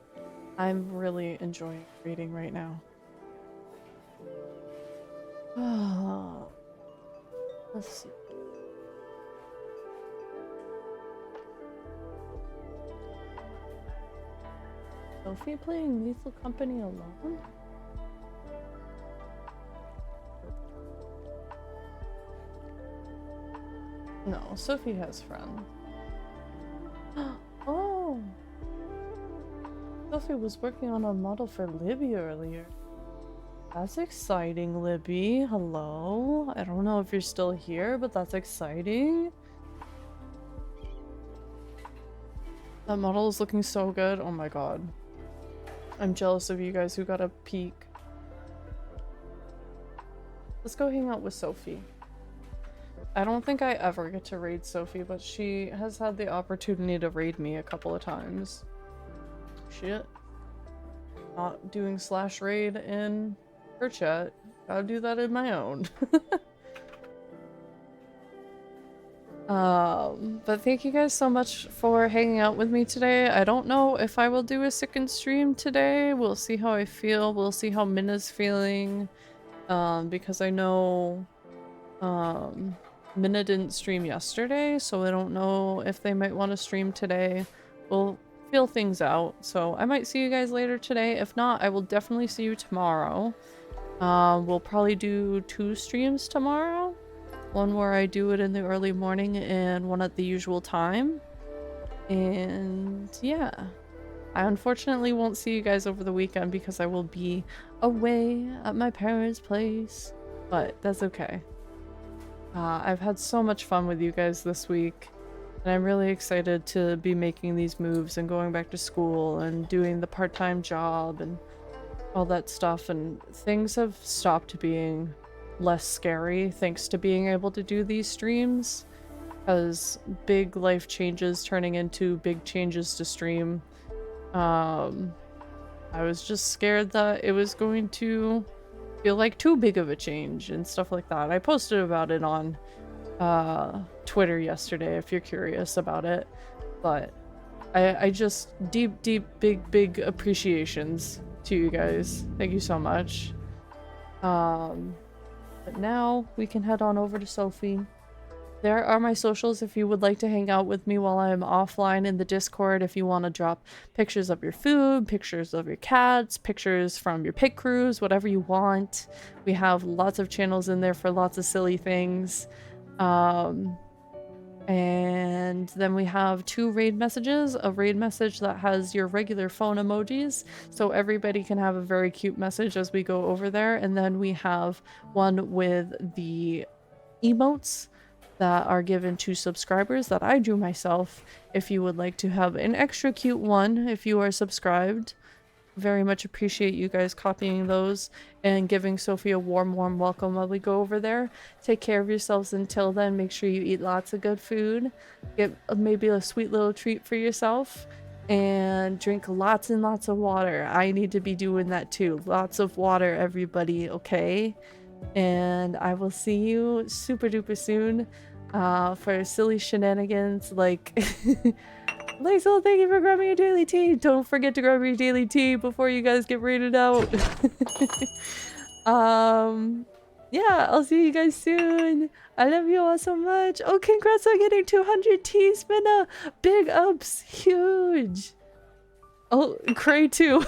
I'm really enjoying reading right now. Let's see. Sophie playing Lethal Company alone? No, Sophie has friends. Oh! Sophie was working on a model for Libby earlier. That's exciting, Libby. Hello? I don't know if you're still here, but that's exciting. That model is looking so good. Oh my god. I'm jealous of you guys who got a peek. Let's go hang out with Sophie. I don't think I ever get to raid Sophie, but she has had the opportunity to raid me a couple of times. Shit. Not doing /raid in her chat. Gotta do that in my own. But thank you guys so much for hanging out with me today. I don't know if I will do a second stream today. We'll see how I feel. We'll see how Minna's feeling. Because I know, Minna didn't stream yesterday, so I don't know if they might want to stream today. We'll feel things out. So I might see you guys later today. If not, I will definitely see you tomorrow. We'll probably do 2 streams tomorrow. One where I do it in the early morning and one at the usual time. And yeah. I unfortunately won't see you guys over the weekend because I will be away at my parents' place, but that's okay. I've had so much fun with you guys this week, and I'm really excited to be making these moves and going back to school and doing the part-time job and all that stuff, and things have stopped being less scary thanks to being able to do these streams, because big life changes turning into big changes to stream. I was just scared that it was going to feel like too big of a change and stuff like that. I posted about it on Twitter yesterday if you're curious about it, but I just deep big appreciations to you guys. Thank you so much. But now we can head on over to Sophie. There are my socials if you would like to hang out with me while I'm offline in the Discord. If you want to drop pictures of your food, pictures of your cats, pictures from your pit crews, whatever you want. We have lots of channels in there for lots of silly things. And then we have 2 raid messages. A raid message that has your regular phone emojis, so everybody can have a very cute message as we go over there. And then we have one with the emotes that are given to subscribers that I drew myself. If you would like to have an extra cute one if you are subscribed, very much appreciate you guys copying those and giving Sophie a warm welcome while we go over there. Take care of yourselves until then. Make sure you eat lots of good food, get maybe a sweet little treat for yourself, and drink lots and lots of water. I need to be doing that too. Lots of water, everybody, okay? And I will see you super duper soon for silly shenanigans like Laisel, thank you for grabbing your daily tea. Don't forget to grab your daily tea before you guys get rated out. Yeah, I'll see you guys soon. I love you all so much. Oh, congrats on getting 200 teas, Minna. Big ups, huge. Oh, Cray too.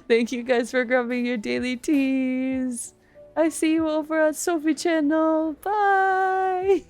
Thank you guys for grabbing your daily teas. I see you over at Sophie channel. Bye.